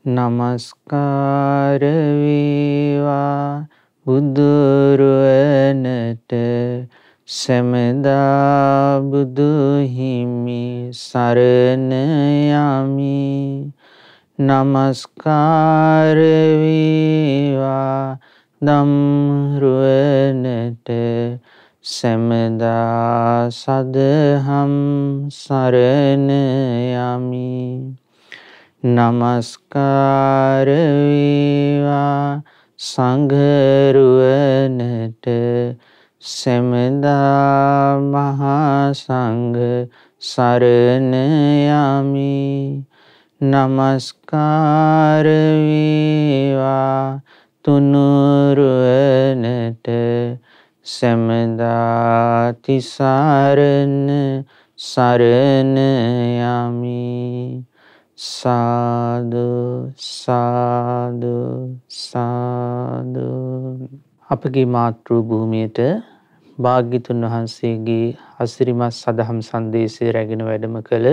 නමස්කාර වේවා බුදුරුවනට සැමදා බුදු හිමි සරණ යමි. නමස්කාර වේවා ධම්රුවනට සැමදා සදහම් සරණ යමි. නමස්කාර වේවා සංඝරුවනට සැමදා මහා සංඝ සරණ යමි. නමස්කාර වේවා තුනුරුවනට සැමදා තිසරණ සරණ යමි. සාදු සාදු සාදු. අපගේ මාතෘ භූමියට භාග්‍යතුන් වහන්සේගේ අසිරිමත් සදහම් සංදේශය රැගෙන වැඩම කළ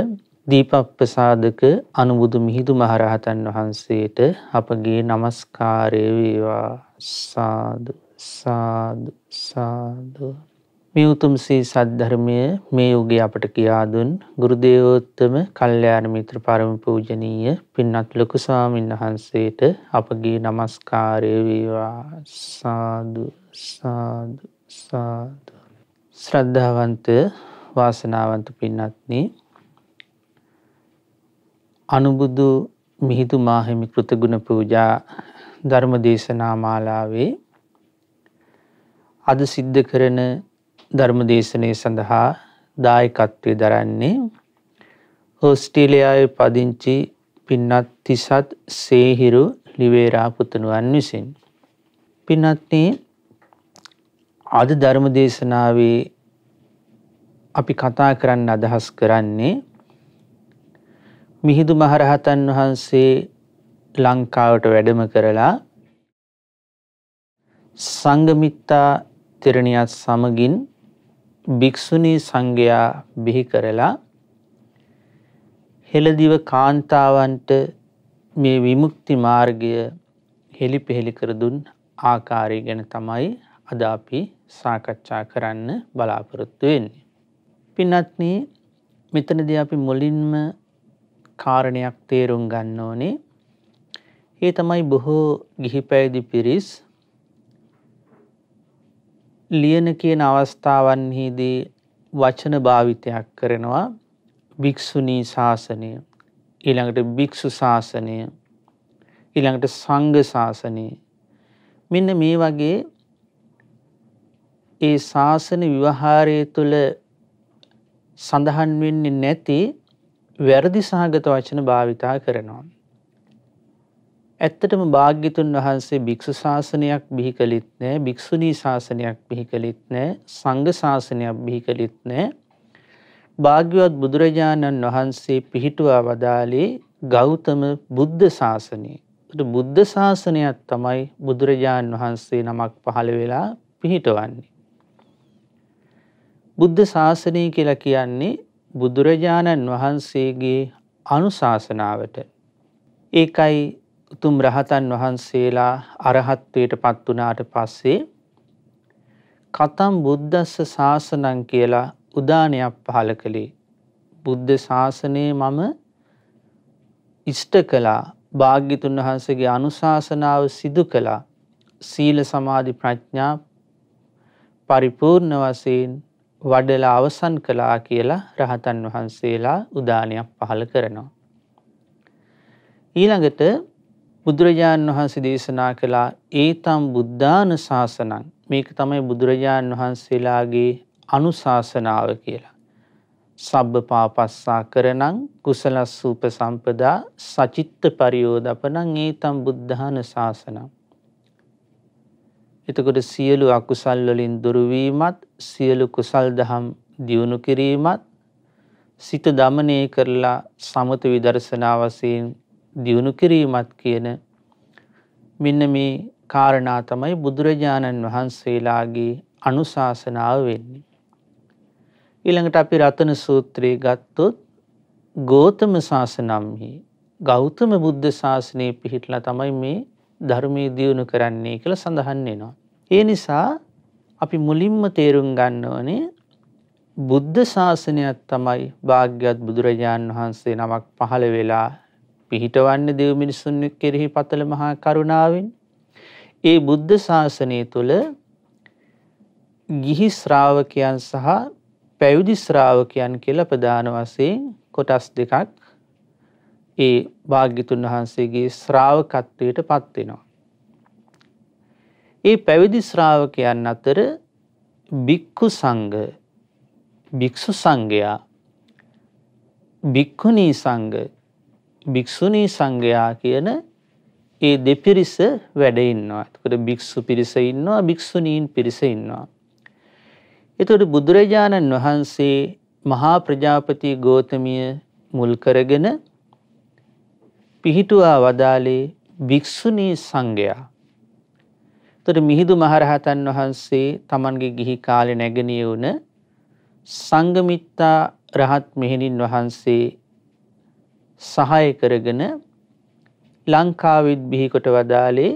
දීපප්‍රසාදක අනුබුදු මිහිඳු මහරහතන් වහන්සේට අපගේ නමස්කාරය වේවා. සාදු සාදු සාදු. මේ උතුම් ශ්‍රී සද්ධර්මය මේ යුගයේ අපට කියා දුන් ගුරු දේවෝත්තම කල්යාණ මිත්‍ර පරම පූජනීය පින්වත් ලොකු ස්වාමීන් වහන්සේට අපගේ නමස්කාරය වේවා. සාදු සාදු සාදු. ශ්‍රද්ධාවන්ත වාසනාවන්ත පින්වත්නි, අනුබුදු මිහිඳු මාහිමි කෘතගුණ පූජා ධර්ම දේශනා මාලාවේ අද සිද්ධ කරන ධර්ම දේශනාව සඳහා දායකත්වයේ දරන්නේ ඕස්ට්‍රේලියාවේ පදිංචි පින්වත් තිසත් සේහිරු ලිවේරා පුතුණුවන් විසින්. පින්වත්නි, අද ධර්ම දේශනාවේ අපි කතා කරන්න අදහස් කරන්නේ මිහිඳු මහරහතන් වහන්සේ ලංකාවට වැඩම කරලා සංඝමිත්තා තෙරණියත් සමගින් භික්ෂුණී සංඝයා බිහි කරලා හෙළදිව කාන්තාවන්ට මේ විමුක්ති මාර්ගය හෙළිපෙහෙළි කර දුන් ආකාරය ගැන තමයි අද අපි සාකච්ඡා කරන්න බලාපොරොත්තු වෙන්නේ. පින්වත්නි, මෙතනදී අපි මුලින්ම කාරණයක් තේරුම් ගන්න ඕනේ. ඒ තමයි බොහෝ ගිහි පැවිදි පිරිස් ලියන කියන අවස්ථාවන්හිදී වචන භාවිතයක් කරනවා. භික්ෂුණී ශාසනය, ඊළඟට භික්ෂු ශාසනය, ඊළඟට සංඝ ශාසනය. මෙන්න මේ වගේ ඒ ශාසන විවහාරය තුළ සඳහන් වෙන්නේ නැති වැරදි සහගත වචන භාවිතා කරනවා. ඇත්තටම භාග්‍යතුන් වහන්සේ භික්ෂු ශාසනයක් බිහි කළෙත් නැහැ, භික්ෂුණී ශාසනයක් බිහි කළෙත් නැහැ, සංඝ ශාසනයක් බිහි කළෙත් නැහැ. භාග්‍යවත් බුදුරජාණන් වහන්සේ පිහිටුවා වදාළේ ගෞතම බුද්ධ ශාසනය. බුද්ධ ශාසනයක් තමයි බුදුරජාණන් වහන්සේ නමක් පහළ වෙලා පිහිටවන්නේ. බුද්ධ ශාසනය කියලා කියන්නේ බුදුරජාණන් වහන්සේගේ අනුශාසනාවට. ඒකයි උතුම් රහතන් වහන්සේලා අරහත්ත්වයට පත් වුණාට පස්සේ කතම් බුද්දස්ස ශාසනං කියලා උදානයක් පහළ කළේ. බුද්ධ ශාසනය මම ඉෂ්ට කළා, භාග්‍යතුන් වහන්සේගේ අනුශාසනාව සිදු කළා, සීල සමාධි ප්‍රඥා පරිපූර්ණ වශයෙන් වඩලා අවසන් කළා කියලා රහතන් වහන්සේලා උදානයක් පහළ කරනවා. ඊළඟට බුදුරජාණන් වහන්සේ දේශනා කළා ඒතම් බුද්ධාන ශාසනං, මේක තමයි බුදුරජාණන් වහන්සේලාගේ අනුශාසනාව කියලා. සබ්බ පාපස්සා කරණං කුසලස්ස උපසම්පදා සචිත්ත පරියෝදපනං ඒතම් බුද්ධාන ශාසනං. එතකොට සියලු අකුසල් වලින් දුරු වීමත්, සියලු කුසල් දහම් දියුණු කිරීමත්, සිත දමනය කරලා සමත විදර්ශනා වශයෙන් දියුණු කිරීමත් කියන මෙන්න මේ කාරණා තමයි බුදුරජාණන් වහන්සේලාගේ අනුශාසනාව වෙන්නේ. ඊළඟට අපි රතන සූත්‍රයේ ගත්තොත් ගෝතම ශාසනම්හි, ගෞතම බුද්ධ ශාසනය පිහිටලා තමයි මේ ධර්මයේ දියුණු කරන්නේ කියලා සඳහන් වෙනවා. ඒ නිසා අපි මුලින්ම තේරුම් ගන්න ඕනේ බුද්ධ ශාසනයක් තමයි භාග්‍යවත් බුදුරජාණන් වහන්සේ නමක් පහළ වෙලා පිහිටවන්නේ දෙව් මිනිසුන් කෙරෙහි පතල මහා කරුණාවෙන්. ඒ බුද්ධ ශාසනය තුළ ගිහි ශ්‍රාවකයන් සහ පැවිදි ශ්‍රාවකයන් කියලා ප්‍රධාන වශයෙන් කොටස් දෙකක් ඒ භාග්‍යතුන් වහන්සේගේ ශ්‍රාවකත්වයට පත් වෙනවා. ඒ පැවිදි ශ්‍රාවකයන් අතර භික්ඛු සංඝ, භික්ෂු සංඝයා, භික්ඛුනී සංඝ, භික්ෂුනී සංඝයා කියන ඒ දෙපිරිස වැඩ ඉන්නවා. එතකොට භික්ෂු පිරිස ඉන්නවා, භික්ෂුණීන් පිරිස ඉන්නවා. එතකොට බුදුරජාණන් වහන්සේ මහා ප්‍රජාපති ගෝතමිය මුල් කරගෙන පිහිටුවා වදාළේ භික්ෂුණී සංඝයා. එතකොට මිහිඳු මහරහතන් වහන්සේ තමන්ගේ ගිහි කාලේ නැගණිය වුණ සංඝමිත්තා රහත් මෙහෙණින් වහන්සේ සහාය කරගෙන ලංකාවෙත් බිහි කොට වදාළේ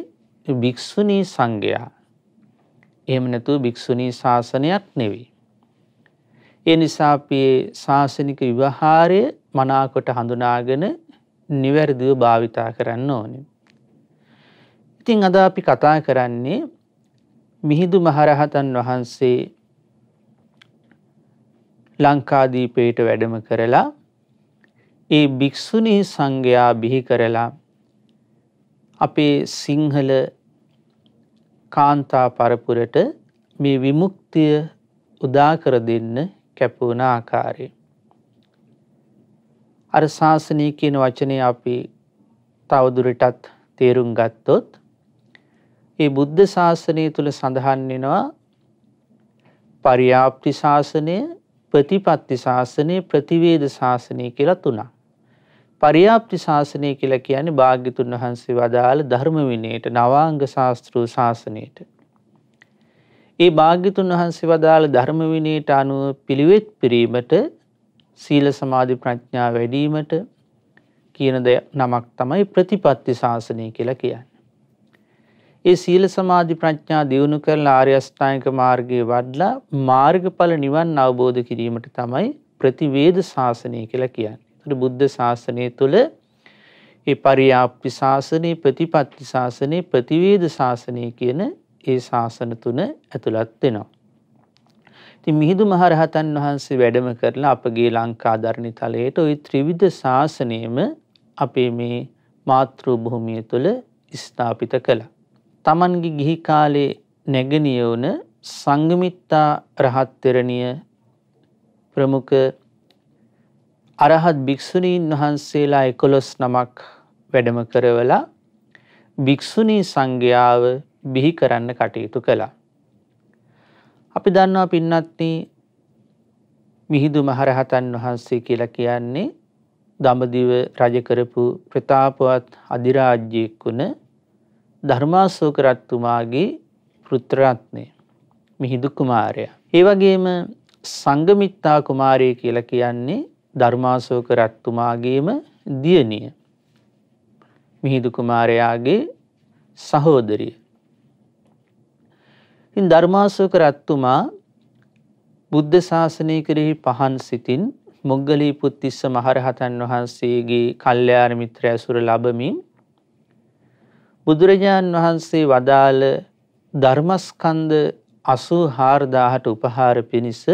භික්ෂුණී සංඝයා. එහෙම නැතුව භික්ෂුණී ශාසනයක් නෙවෙයි. ඒ නිසා අපි ශාසනික විවහාරය මනාකොට හඳුනාගෙන නිවැරදිව භාවිතා කරන්න ඕනේ. ඉතින් අද අපි කතා කරන්නේ මිහිඳු මහරහතන් වහන්සේ ලංකාදීපයට වැඩම කරලා ඒ භික්ෂුණී සංඝයා බිහි කරලා අපේ සිංහල කාන්තා පරපුරට මේ විමුක්තිය උදා කර දෙන්න කැපවුණ ආකාරය. අර ශාසනය කියන වචනේ අපි තවදුරටත් තේරුම් ගත්තොත් ඒ බුද්ධ ශාසනය තුල සඳහන් වෙනවා පරියාප්ති ශාසනය, ප්‍රතිපත්ති ශාසනය, ප්‍රතිවේද ශාසනය කියලා තුනක්. පරියාප්ති ශාසනය කියලා කියන්නේ භාග්‍යතුන් වහන්සේ වදාළ ධර්ම විනයට, නවාංග ශාස්ත්‍රීය ශාසනයට. ඒ භාග්‍යතුන් වහන්සේ වදාළ ධර්ම විනයට අනුව පිළිවෙත් පිරීමට, සීල සමාධි ප්‍රඥා වැඩිවීමට කියන නමක් තමයි ප්‍රතිපත්ති ශාසනය කියලා කියන්නේ. ඒ සීල සමාධි ප්‍රඥා දියුණු කරලා ආර්ය අෂ්ටාංගික මාර්ගයේ වඩලා මාර්ගඵල නිවන් අවබෝධ කිරීමට තමයි ප්‍රතිවේද ශාසනය කියලා කියන්නේ. ඒත් බුද්ධ ශාසනය තුළ ඒ පරියාප්ති ශාසනය, ප්‍රතිපත්ති ශාසනය, ප්‍රතිවේද ශාසනය කියන ඒ ශාසන තුන ඇතුළත් වෙනවා. ඉතින් මිහිඳු මහරහතන් වහන්සේ වැඩම කරලා අපගේ ලංකා ධර්ණිතලයට ওই ත්‍රිවිධ ශාසනයම අපේ මේ මාතෘ භූමිය තුළ ස්ථාපිත කළා. තමන්ගේ ගිහි කාලේ නැගණිය වුණ සංඝමිත්තා රහත් තෙරණිය ප්‍රමුඛ අරහත් භික්ෂුණීන් වහන්සේලා 11 නමක් වැඩම කරවලා භික්ෂුණී සංඝයාව බිහි කරන්න කටයුතු කළා. අපි දන්නවා පින්වත්නි, මිහිඳු මහරහතන් වහන්සේ කියලා කියන්නේ දඹදිව රජ කරපු ප්‍රතාපවත් අධිරාජ්‍යයෙක් වුණ ධර්මාශෝක රජතුමාගේ පුත්‍ර රත්නය මිහිඳු කුමාරයා. ඒ වගේම සංඝමිත්තා කුමාරිය කියලා කියන්නේ ධර්මාශෝක රජතුමාගේම දියණිය, මිහිඳු කුමාරයාගේ සහෝදරිය. ඉතින් ධර්මාශෝක රජතුමා බුද්ධ ශාසනය කෙරෙහි පහන් සිතින් මොග්ගලී පුත්තිස්ස මහරහතන් වහන්සේගේ කල්යාණ මිත්‍ර ඇසුර ලැබමින් බුදුරජාණන් වහන්සේ වදාළ ධර්මස්කන්ධ 84000ට උපහාර පිණිස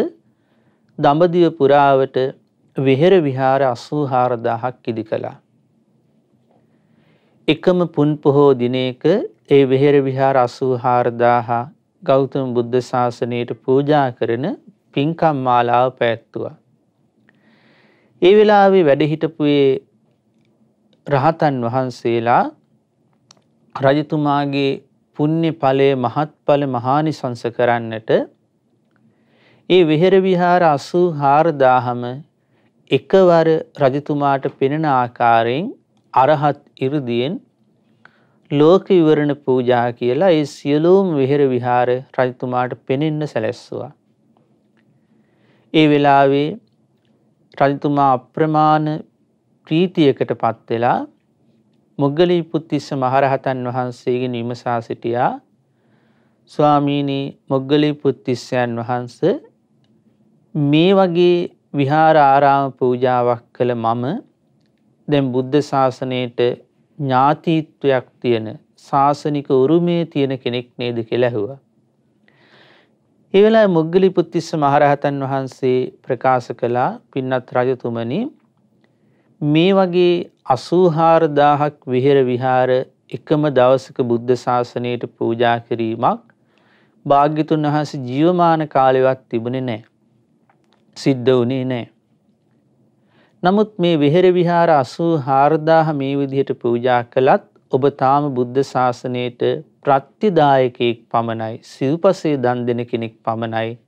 දඹදිව පුරාවට විහෙර විහාර 84000ක් ඉදි කළා. එකම පුන් පොහෝ දිනයක ඒ විහෙර විහාර 84000 ගෞතම බුද්ධ ශාසනයට පූජා කරන පින්කම් මාලාව පැවැත්තුවා. ඒ වෙලාවේ වැඩ හිටපු රහතන් වහන්සේලා රජතුමාගේ පුණ්‍ය ඵලය, මහත් ඵල, මහානිසංස කරන්නට ඒ විහෙර විහාර 84000ම එකවර රජතුමාට පෙනෙන ආකාරයෙන් අරහත් 이르දියෙන් ලෝක විවරණ පූජා කියලා ඒ සියලුම විහෙර විහාර රජතුමාට පෙනෙන්න සැලැස්සුවා. ඒ වෙලාවේ රජතුමා අප්‍රමාණ ප්‍රීතියකටපත් වෙලා මොග්ගලීපුත්තිස්ස මහරහතන් වහන්සේගෙන් විමසා සිටියා ස්වාමීනි මොග්ගලීපුත්තිස්සයන් වහන්සේ මේ වගේ විහාර ආරාම පූජාවක් කළ මම දැන් බුද්ධ ශාසනයට ඥාතිත්වයක් තියෙන ශාසනික උරුමයේ තියෙන කෙනෙක් නේද කියලා ඇහුවා. ඒ වෙලාවේ මොග්ගලීපුත්තිස්ස මහරහතන් වහන්සේ ප්‍රකාශ කළා පින්වත් රජතුමනි මේ වගේ 84000ක් විහාර එකම දවසක බුද්ධ ශාසනයට පූජා කිරීමක් භාග්‍යතුන් වහන්සේ ජීවමාන කාලෙවත් තිබුණේ නැහැ. සිද්ධ වුණේ නැහැ. නමුත් මේ විහාර 84000 මේ විදිහට පූජා කළත් ඔබ තාම බුද්ධ ශාසනයට ප්‍රත්‍යදායකයෙක් පමණයි, සිව්පසේ දන් දෙන කෙනෙක් පමණයි,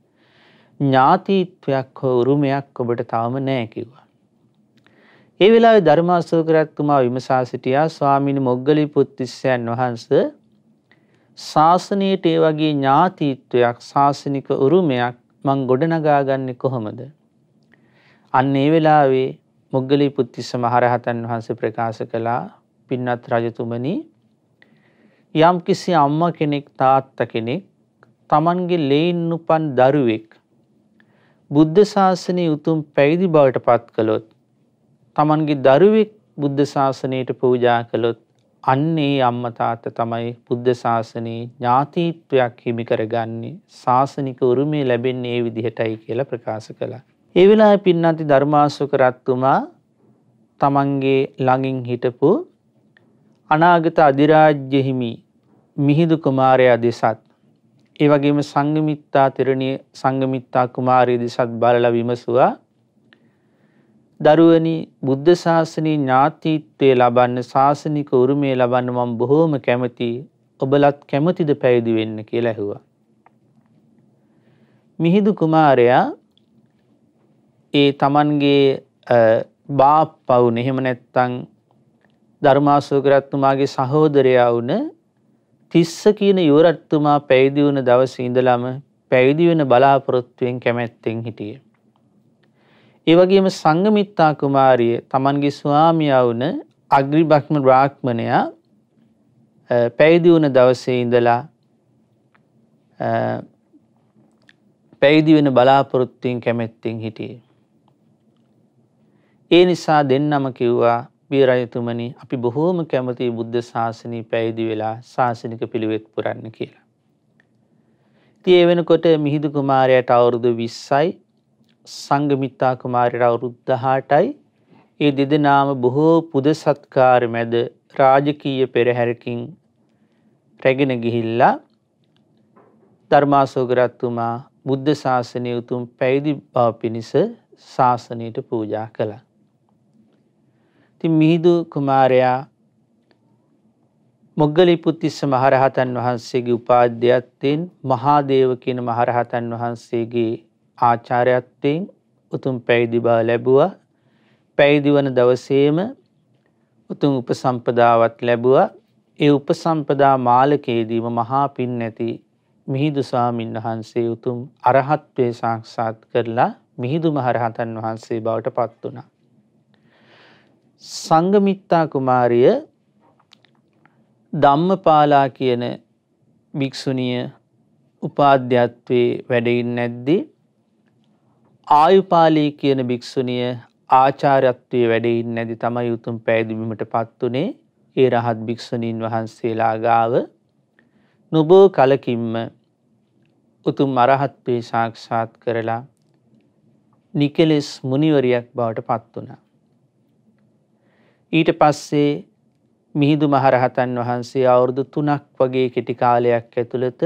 ඥාතිත්වයක් හෝ උරුමයක් ඔබට තාම නැහැ කිව්වා. ඒ වෙලාවේ ධර්මාශෝක රජතුමා විමසා සිටියා ස්වාමීනි මොග්ගලීපුත්තිස්සයන් වහන්සේ ශාසනයට ඒ වගේ ඥාතිත්වයක් ශාසනික උරුමයක් මං ගොඩනගා ගන්නේ කොහොමද? අන්න ඒ වෙලාවේ මොග්ගලීපුත්තිස්ස මහරහතන් වහන්සේ ප්‍රකාශ කළා පින්වත් රජතුමනි යම් කිසි අම්මා කෙනෙක් තාත්තා කෙනෙක් තමන්ගේ ලේන් උපන් දරුවෙක් බුද්ධ ශාසනයේ උතුම් පැවිදි බවට පත් කළොත් තමන්ගේ දරුවෙක් බුද්ධ ශාසනයට පූජා කළොත් අන්නේ අම්මා තාත්තා තමයි බුද්ධ ශාසනයේ ඥාතිත්වයක් හිමි කරගන්නේ ශාසනික උරුමය ලැබෙන්නේ ඒ විදිහටයි කියලා ප්‍රකාශ කළා. ඒ වෙලාවේ පින්නන්ති ධර්මාශෝක රජතුමා තමන්ගේ ළඟින් හිටපු අනාගත අධිරාජ්‍ය හිමි මිහිඳු කුමාරයා දෙසත් ඒ වගේම සංඝමිත්තා තෙරණිය සංඝමිත්තා කුමාරිය දෙසත් බලලා විමසුවා දරුවනි බුද්ධ ශාසනයේ ඥාතිත්වයේ ලබන්න ශාසනික උරුමය ලබන්න මම බොහෝම කැමතියි ඔබලත් කැමතිද පැවිදි වෙන්න කියලා ඇහුවා. මිහිඳු කුමාරයා ඒ තමන්ගේ බාප්පා වුණ එහෙම නැත්නම් ධර්මාශෝක රජතුමාගේ සහෝදරයා වුණ තිස්ස කියන යුවරජතුමා පැවිදි වුණ දවසේ ඉඳලම පැවිදි වෙන බලාපොරොත්තුවෙන් කැමැත්තෙන් හිටියේ. ඒ වගේම සංඝමිත්තා කුමාරිය තමන්ගේ ස්වාමියා වුණ අග්‍රිබ්‍රහ්ම බ්‍රාහ්මණයා පැවිදි වුණ දවසේ ඉඳලා පැවිදි වෙන බලාපොරොත්තුවෙන් කැමැත්තෙන් හිටියේ. ඒ නිසා දෙන්නම කිව්වා පිය රජතුමනි අපි බොහෝම කැමතියි බුද්ධ ශාසනය පැවිදි වෙලා ශාසනික පිළිවෙත් පුරන්න කියලා. ඉතින් ඒ වෙනකොට මිහිඳු කුමාරයාට අවුරුදු 20යි සංඝමිත්තා කුමාරයාට අවුරුදු 18යි. ඒ දෙදෙනාම බොහෝ පුද සත්කාර මැද රාජකීය පෙරහැරකින් රැගෙන ගිහිල්ලා ධර්මාශෝක රජතුමා බුද්ධ ශාසනය උතුම් පැවිදි බව පිණිස ශාසනයට පූජා කළා. ඉතින් මිහිඳු කුමාරයා මොග්ගලීපුත්තිස්ස මහරහතන් වහන්සේගේ උපාධ්‍යයත්වයෙන් මහාදේව කියන මහරහතන් වහන්සේගේ ආචාර්යත්වයෙන් උතුම් පැවිදි බව ලැබුවා. පැවිදි වන දවසේම උතුම් උපසම්පදාවත් ලැබුවා. ඒ උපසම්පදා මාලකයේදීම මහා පින් නැති මිහිඳු ස්වාමීන් වහන්සේ උතුම් අරහත්ත්වයේ සාක්ෂාත් කරලා මිහිඳු මහරහතන් වහන්සේ බවට පත් වුණා. සංඝමිත්තා කුමාරිය ධම්මපාලා කියන භික්ෂුණිය උපාධ්‍යත්වයේ වැඩ ඉන්නේ නැද්දී ආයුපාලී කියන භික්ෂුණිය ආචාර්යත්වයේ වැඩ ඉන්නේ නැද්දී තමයි උතුම් පැවිදි බිමටපත් උනේ. ඒ රහත් භික්ෂුණීන් වහන්සේලා ගාව නොබෝ කලකින්ම උතුම් අරහත්ත්වයේ සාක්ෂාත් කරලා නිකලෙස් මුනිවරියක් බවට පත් වුණා. ඊට පස්සේ මිහිඳු මහරහතන් වහන්සේ අවුරුදු 3ක් වගේ කෙටි කාලයක් ඇතුළත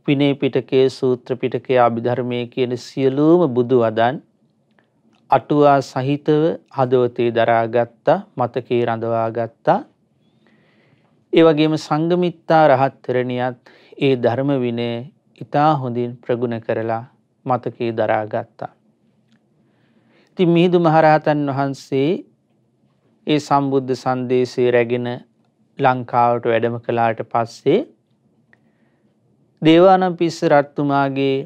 විනය පිටකයේ සූත්‍ර පිටකයේ අභිධර්මයේ කියන සියලුම බුදු වදන් අටුවා සහිතව හදවතේ දරාගත්තා, මතකේ රඳවාගත්තා. ඒ වගේම සංඝමිත්තා රහත් තෙරණියත් ඒ ධර්ම විනය ඉතා හොඳින් ප්‍රගුණ කරලා මතකේ දරාගත්තා. ඉතින් මිහිඳු මහරහතන් වහන්සේ ඒ සම්බුද්ධ සංදේශය රැගෙන ලංකාවට වැඩම කළාට පස්සේ දේවානම්පිය්ස රජතුමාගේ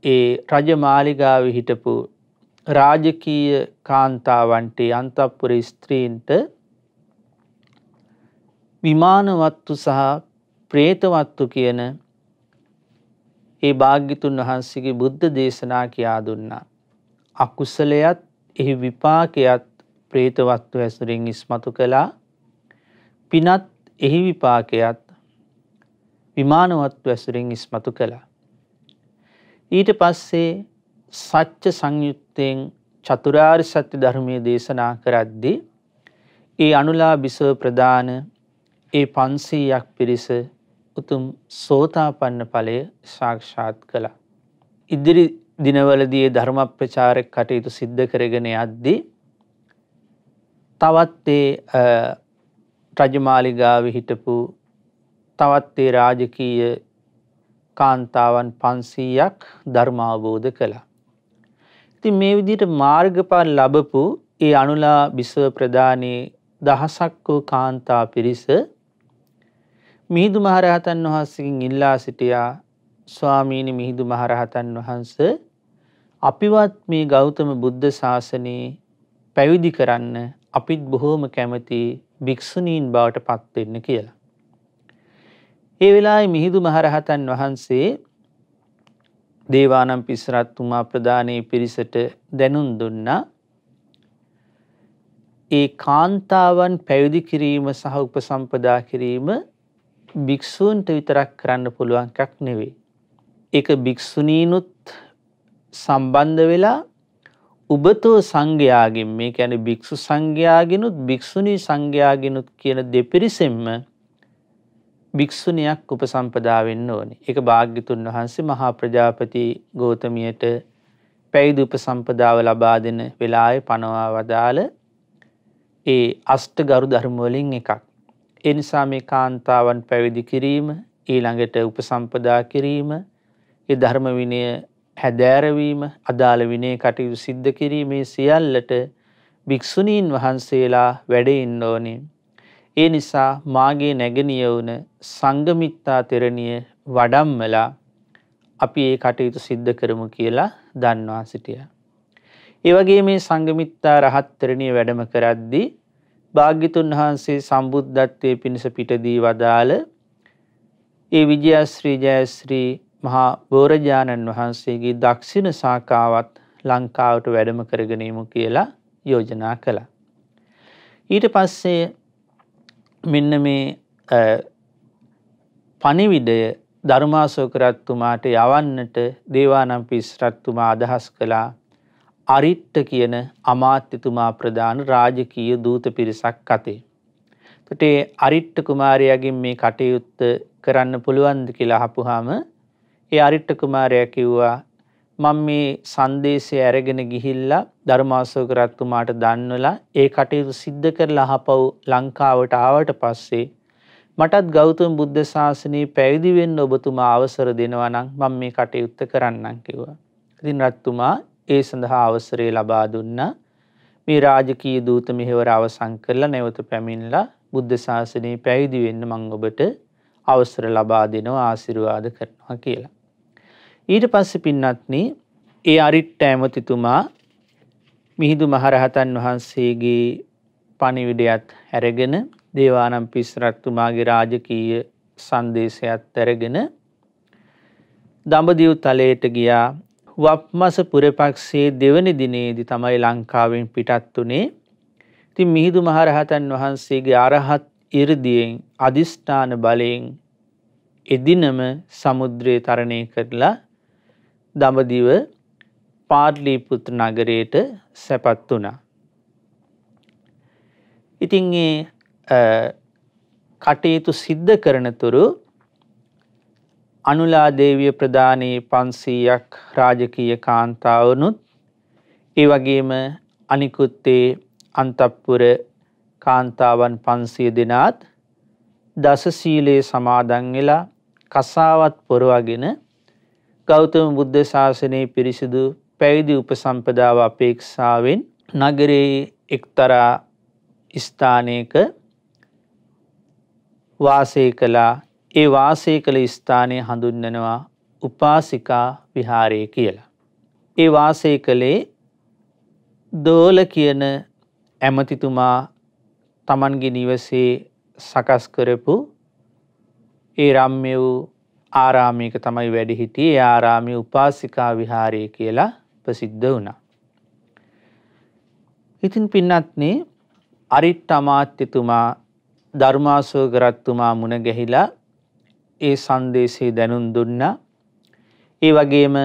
ඒ රජමාලිගාවේ හිටපු රාජකීය කාන්තාවන්ට අන්තපුර ස්ත්‍රීන්ට විමානවත්තු සහ ප්‍රේතවත්තු කියන ඒ භාග්‍යතුන් වහන්සේගේ බුද්ධ දේශනා කියා දුන්නා. අකුසලයත් එහි විපාකයත් ප්‍රේතවත්තු ඇසුරින් ඉස්මතු කළා. පිනත් එහි විපාකයත් විමානවත්තු ඇසුරින් ඉස්මතු කළා. ඊට පස්සේ සත්‍ය සංයුත්තෙන් චතුරාර්ය සත්‍ය ධර්මයේ දේශනා කරද්දී ඒ අනුලා බිසව ප්‍රදාන ඒ 500ක් පිරිස උතුම් සෝතාපන්න ඵලය සාක්ෂාත් කළා. ඉදිරි දිනවලදී ධර්ම ප්‍රචාරක කටයුතු සිද්ධ කරගෙන යද්දී තවත් ඒ රජමාලිගාවේ හිටපු තවත් ඒ රාජකීය කාන්තාවන් 500ක් ධර්ම අවබෝධ කළා. ඉතින් මේ විදිහට මාර්ගඵල ලැබපු ඒ අනුලා බිසව ප්‍රදානී දහසක් වූ කාන්තා පිරිස මිහිඳු මහරහතන් වහන්සේගෙන් ඉල්ලා සිටියා, ස්වාමීනි මිහිඳු මහරහතන් වහන්සේ අපිවත් මේ ගෞතම බුද්ධ ශාසනයේ පැවිදි කරන්න අපිත් බොහෝම කැමති භික්ෂුණීන් බවට පත් වෙන්න කියලා. ඒ වෙලාවේ මිහිඳු මහරහතන් වහන්සේ දේවානම්පිය්‍ය රජතුමා ප්‍රදානී පිරිසට දැනුම් දුන්නා. ඒ කාන්තාවන් පැවිදි කිරීම සහ උපසම්පදා කිරීම භික්ෂූන්ට විතරක් කරන්න පුළුවන් එකක් නෙවෙයි. ඒක භික්ෂුණීනුත් සම්බන්ධ වෙලා උබතෝ සංඝයාගෙන්, මේ කියන්නේ භික්ෂු සංඝයාගෙනුත් භික්ෂුණී සංඝයාගෙනුත් කියන දෙපිරිසෙන්ම භික්ෂුණියක් උපසම්පදා වෙන්න ඕනේ. ඒක භාග්‍යතුන් වහන්සේ මහා ප්‍රජාපති ගෞතමියට පැවිදි උපසම්පදාව ලබා දෙන වෙලාවේ පනවා වදාළ ඒ අෂ්ටගරු ධර්ම වලින් එකක්. ඒ නිසා මේ කාන්තාවන් පැවිදි කිරීම, ඊළඟට උපසම්පදා කිරීම, ඒ ධර්ම විනය හැදෑරවීම, අදාළ විනය කටයුතු සිද්ධ කිරීමේ සියල්ලට භික්ෂුණීන් වහන්සේලා වැඩ ඉන්න ඕනේ. ඒ නිසා මාගේ නැගණිය වුණ සංඝමිත්තා තෙරණිය වඩම්මලා අපි ඒ කටයුතු සිද්ධ කරමු කියලා දන්වා සිටියා. ඒ වගේ මේ සංඝමිත්තා රහත් තෙරණිය වැඩම කරද්දී භාග්‍යතුන් වහන්සේ සම්බුද්ධත්වයේ පිණිස පිටදී වදාළ ඒ විජයශ්‍රී ජයශ්‍රී මහා බෝරජාණන් වහන්සේගේ දක්ෂිණ ශාඛාවත් ලංකාවට වැඩම කරගෙන යමු කියලා යෝජනා කළා. ඊට පස්සේ මෙන්න මේ පණිවිඩය ධර්මාශෝක රජතුමාට යවන්නට දේවානම්පිය්‍ය රජතුමා අදහස් කළා. අරිට්ඨ කියන අමාත්‍යතුමා ප්‍රදාන රාජකීය දූත පිරිසක් අතේ. ඒකට අරිට්ඨ කුමාරයාගෙන් මේ කටයුත්ත කරන්න පුළුවන්ද කියලා අහපුවාම ඒ අරිට්ඨ කුමාරයා කිව්වා, මම මේ සංදේශය අරගෙන ගිහිල්ලා ධර්මාශෝක රජතුමාට දන්වලා ඒ කටයුතු සිද්ධ කරලා ආපහු ලංකාවට ආවට පස්සේ මටත් ගෞතම බුද්ධ ශාසනයේ පැවිදි වෙන්න ඔබතුමා අවසර දෙනවා නම් මම මේ කටයුත්ත කරන්නම් කිව්වා. ඉතින් රජතුමා ඒ සඳහා අවසරය ලබා දුන්නා. මේ රාජකීය දූත මෙහෙවර අවසන් කරලා නැවත පැමිණලා බුද්ධ ශාසනයේ පැවිදි වෙන්න මම ඔබට අවසර ලබා දෙනවා, ආශිර්වාද කරනවා කියලා. ඊට පස්සේ පින්වත්නි, ඒ අරිට්ඨ ඇමතිතුමා මිහිඳු මහරහතන් වහන්සේගේ පණිවිඩයත් අරගෙන දේවානම්පිය්‍ය රජතුමාගේ රාජකීය සංදේශයත් අරගෙන දඹදිව් තලයට ගියා. වප්මස පුරපක්ෂයේ දෙවනි දිනේදී තමයි ලංකාවෙන් පිටත් උනේ. ඉතින් මිහිඳු මහරහතන් වහන්සේගේ අරහත් 이르දියෙන් අදිෂ්ඨාන බලයෙන් එදිනම සමුද්‍රය තරණය කරලා දඹදිව පාටලිපුත්‍ර නගරයට සැපත් වුණා. ඉතින් ඒ කටයුතු සිද්ධ කරනතුරු අනුලා දේවිය ප්‍රදානී 500ක් රාජකීය කාන්තාවනුත්, ඒ වගේම අනිකුත් අන්තපුර කාන්තාවන් 500 දෙනාත් දස සීලේ සමාදන් වෙලා කසාවත් පොරවගෙන ගෞතම බුද්ධ ශාසනයේ පිරිසිදු පැවිදි උපසම්පදාව අපේක්ෂාවෙන් නගරයේ එක්තරා ස්ථානයක වාසය කළා. ඒ වාසය කළ ස්ථානය හඳුන්වනවා උපාසිකා විහාරය කියලා. ඒ වාසය කළේ දෝල කියන ඇමතිතුමා තමන්ගේ නිවසේ සකස් කරපු ඒ රම්‍ය වූ ආරාමයක තමයි වැඩ හිටියේ. ඒ ආරාමයේ උපාසිකා විහාරය කියලා ප්‍රසිද්ධ වුණා. ඉතින් පින්වත්නි අරිට්ඨ අමාත්‍යතුමා ධර්මාශෝක රජතුමා මුණ ගැහිලා ඒ සංදේශය දැනුම් දුන්නා. ඒ වගේම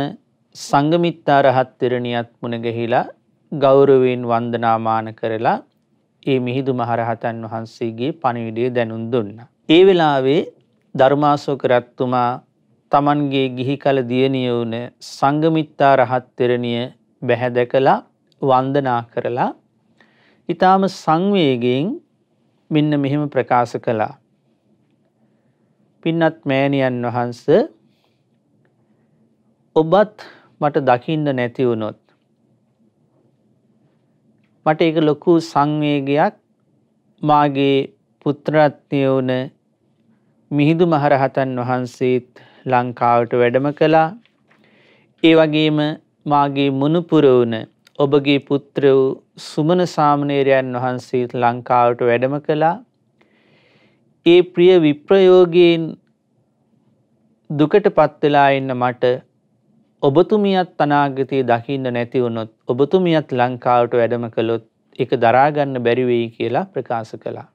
සංඝමිත්තා රහත් තෙරණියත් මුණ ගැහිලා ගෞරවයෙන් වන්දනාමාන කරලා ඒ මිහිඳු මහරහතන් වහන්සේගේ පණිවිඩය දැනුම් දුන්නා. ඒ වෙලාවේ ධර්මාශෝක රජතුමා තමන්ගේ ගිහි කල දියණිය වුණ සංඝමිත්තා රහත් තෙරණිය බැහැ දැකලා වන්දනා කරලා ඊටාම සංවේගයෙන් මෙන්න මෙහෙම ප්‍රකාශ කළා. පින්වත් මෑණියන් වහන්සේ, ඔබත් මට දකින්න නැති වුණොත් මට ඒක ලොකු සංවේගයක්. මාගේ පුත්‍රරත්නය වුණ මිහිඳු මහරහතන් වහන්සේත් ලංකාවට වැඩම කළා. ඒ වගේම මාගේ මුණුපුර වුණ ඔබගේ පුත්‍ර වූ සුමන සාමණේරයන් වහන්සේත් ලංකාවට වැඩම කළා. ඒ ප්‍රිය විප්‍රයෝගයෙන් දුකටපත් වෙලා ඉන්න මට ඔබතුමියත් අනාගතයේ දකින්න නැති වුණොත්, ඔබතුමියත් ලංකාවට වැඩම කළොත් ඒක දරා ගන්න බැරි වෙයි කියලා ප්‍රකාශ කළා.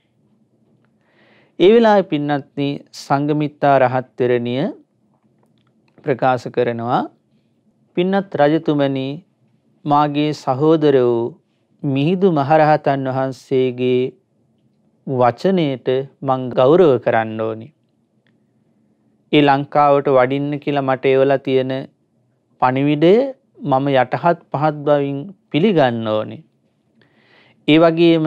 ඒ වෙලාවේ පින්වත්නි සංඝමිත්තා රහත් තෙරණිය ප්‍රකාශ කරනවා, පින්වත් රජතුමනි, මාගේ සහෝදර වූ මිහිඳු මහරහතන් වහන්සේගේ වචනයට මං ගෞරව කරන්න ඕනි. ඒ ලංකාවට වඩින්න කියලා මට එවලා තියෙන පණිවිඩය මම යටහත් පහත් බවින් පිළිගන්න ඕනේ. ඒ වගේම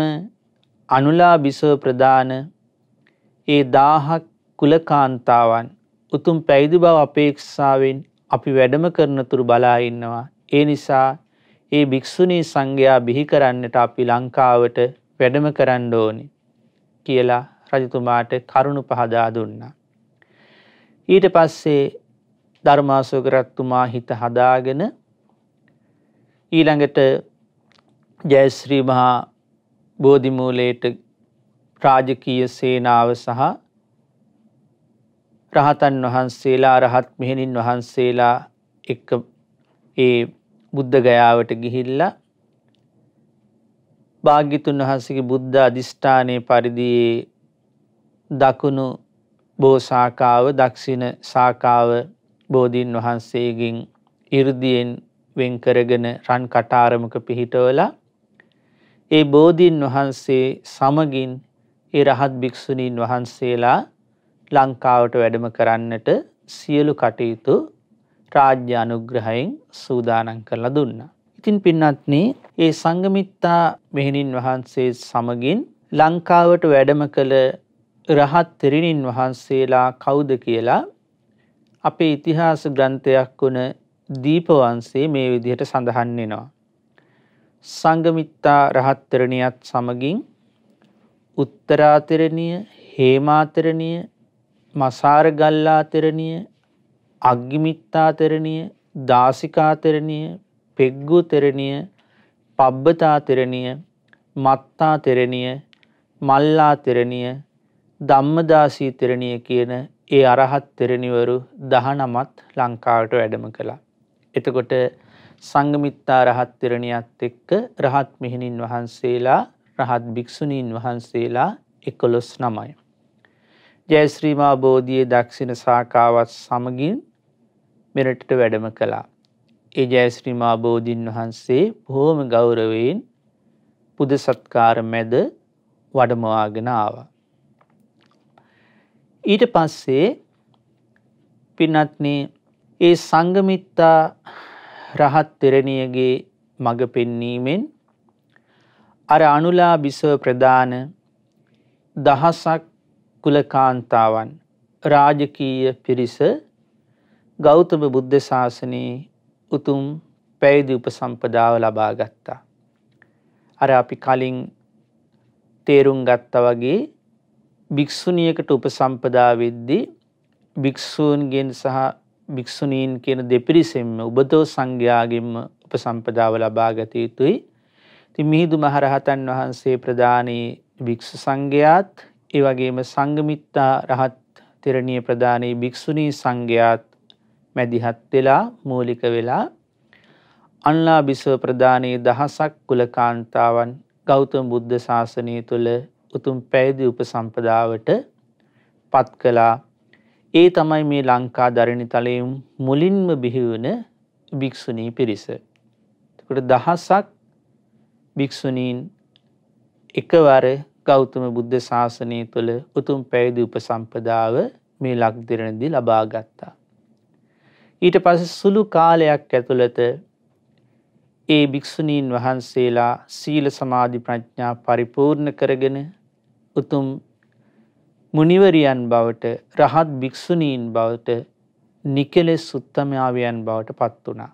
අනුලා බිසව ප්‍රදාන ඒ 1000ක් කුලකාන්තාවන් උතුම් පැවිදි බව අපේක්ෂාවෙන් අපි වැඩම කරන තුරු බලා ඉන්නවා. ඒ නිසා ඒ භික්ෂුණී සංඝයා බිහි කරන්නට අපි ලංකාවට වැඩම කරන්න ඕනේ කියලා රජතුමාට කරුණ පහදා දුන්නා. ඊට පස්සේ ධර්මාශෝක රජතුමා හිත හදාගෙන ඊළඟට ජයශ්‍රී මහා බෝධි මූලයට රාජකීය සේනාව සහ රහතන් වහන්සේලා, රහත් මෙහෙණින් වහන්සේලා එක්ක ඒ බුද්ධ ගයාවට ගිහිල්ලා භාග්‍යතුන් වහන්සේගේ බුද්ධ අධිෂ්ඨානයේ පරිදි දකුණු බෝ ශාඛාව, දක්ෂිණ ශාඛාව බෝධීන් වහන්සේගෙන් 이르දියෙන් වෙන් කරගෙන රන් කටාරමක පිහිටවලා ඒ බෝධීන් වහන්සේ සමගින් ඒ රහත් භික්ෂුණීන් වහන්සේලා ලංකාවට වැඩම කරන්නට සියලු කටයුතු රාජ්‍ය අනුග්‍රහයෙන් සූදානම් කරලා දුන්නා. ඉතින් පින්වත්නි, ඒ සංඝමිත්තා මෙහෙණින් වහන්සේ සමගින් ලංකාවට වැඩම කළ රහත් තෙරණින් වහන්සේලා කවුද කියලා අපේ ඉතිහාස ග්‍රන්ථයක් වුණ දීපවංශයේ මේ විදිහට සඳහන් වෙනවා. සංඝමිත්තා රහත් තෙරණියත් සමගින් උත්තරා තෙරණිය, හේමා තෙරණිය, මසාර ගල්ලා තෙරණිය, අග්ගිමිත්තා තෙරණිය, දාසිකා තෙරණිය, පෙග්ගු තෙරණිය, පබ්බතා තෙරණිය, මත්තා තෙරණිය, මල්ලා තෙරණිය, ධම්මදාසී තෙරණිය කියන ඒ අරහත් තෙරණිවරු 19ත් ලංකාවට වැඩම කළා. එතකොට සංඝමිත්තා රහත් තෙරණියත් එක්ක රහත් මෙහෙණින් වහන්සේලා, රහත් භික්ෂුණීන් වහන්සේලා 11 නමයි. ජයශ්‍රී මා බෝධියේ දක්ෂිණ ශාඛාවත් සමගින් මෙරටට වැඩම කළා. ඒ ජයශ්‍රී මා බෝධීන් වහන්සේ බොහොම ගෞරවයෙන් පුද සත්කාර මැද වඩමවාගෙන ආවා. ඊට පස්සේ පින්වත්නි, ඒ සංඝමිත්තා රහත් තෙරණියගේ මඟ පෙන්වීමෙන් අර අනුලා බිසව ප්‍රදාන දහසක් කුලකාන්තාවන්, රාජකීය පිරිස ගෞතම බුද්ධ ශාසනයේ උතුම් පැවිදි උපසම්පදාව ලබා ගත්තා. අර අපි කලින් තේරුම් ගත්තා වගේ භික්ෂුණියකට උපසම්පදා වෙද්දී භික්ෂූන්ගෙන් සහ භික්ෂුණීන් කියන දෙපිරිසෙන්ම උබතෝ සංඝයාගෙන්ම උපසම්පදාව ලබා ගත යුතුයි. ඉතින් මිහිඳු මහරහතන් වහන්සේ ප්‍රදානී භික්ෂු සංඝයාත් ඒ වගේම සංඝමිත්තා රහත් තෙරණිය ප්‍රදානී භික්ෂුණී සංඝයාත් මැදිහත් වෙලා මූලික වෙලා අන්ලා බිසව ප්‍රදානී දහසක් කුලකාන්තාවන් ගෞතම බුද්ධ ශාසනය තුළ උතුම් පැවිදි උපසම්පදාවට පත් කළා. ඒ තමයි මේ ලංකා ධරණිතලයේ මුලින්ම බිහි වුණ භික්ෂුණී පිරිස. ඒකට දහසක් භික්ෂුණීන් එකවර ගෞතම බුද්ධ ශාසනය තුළ උතුම් පැවිදි උපසම්පදාව මේ ලක්දිරණදී ලබා ගත්තා. ඊට පස්සේ සුළු කාලයක් ඇතුළත ඒ භික්ෂුණීන් වහන්සේලා සීල සමාධි ප්‍රඥා පරිපූර්ණ කරගෙන උතුම් මුනිවරියන් බවට රහත් භික්ෂුණීන් බවට නිකලෙස් උත්තමාවියන් බවට පත් වුණා.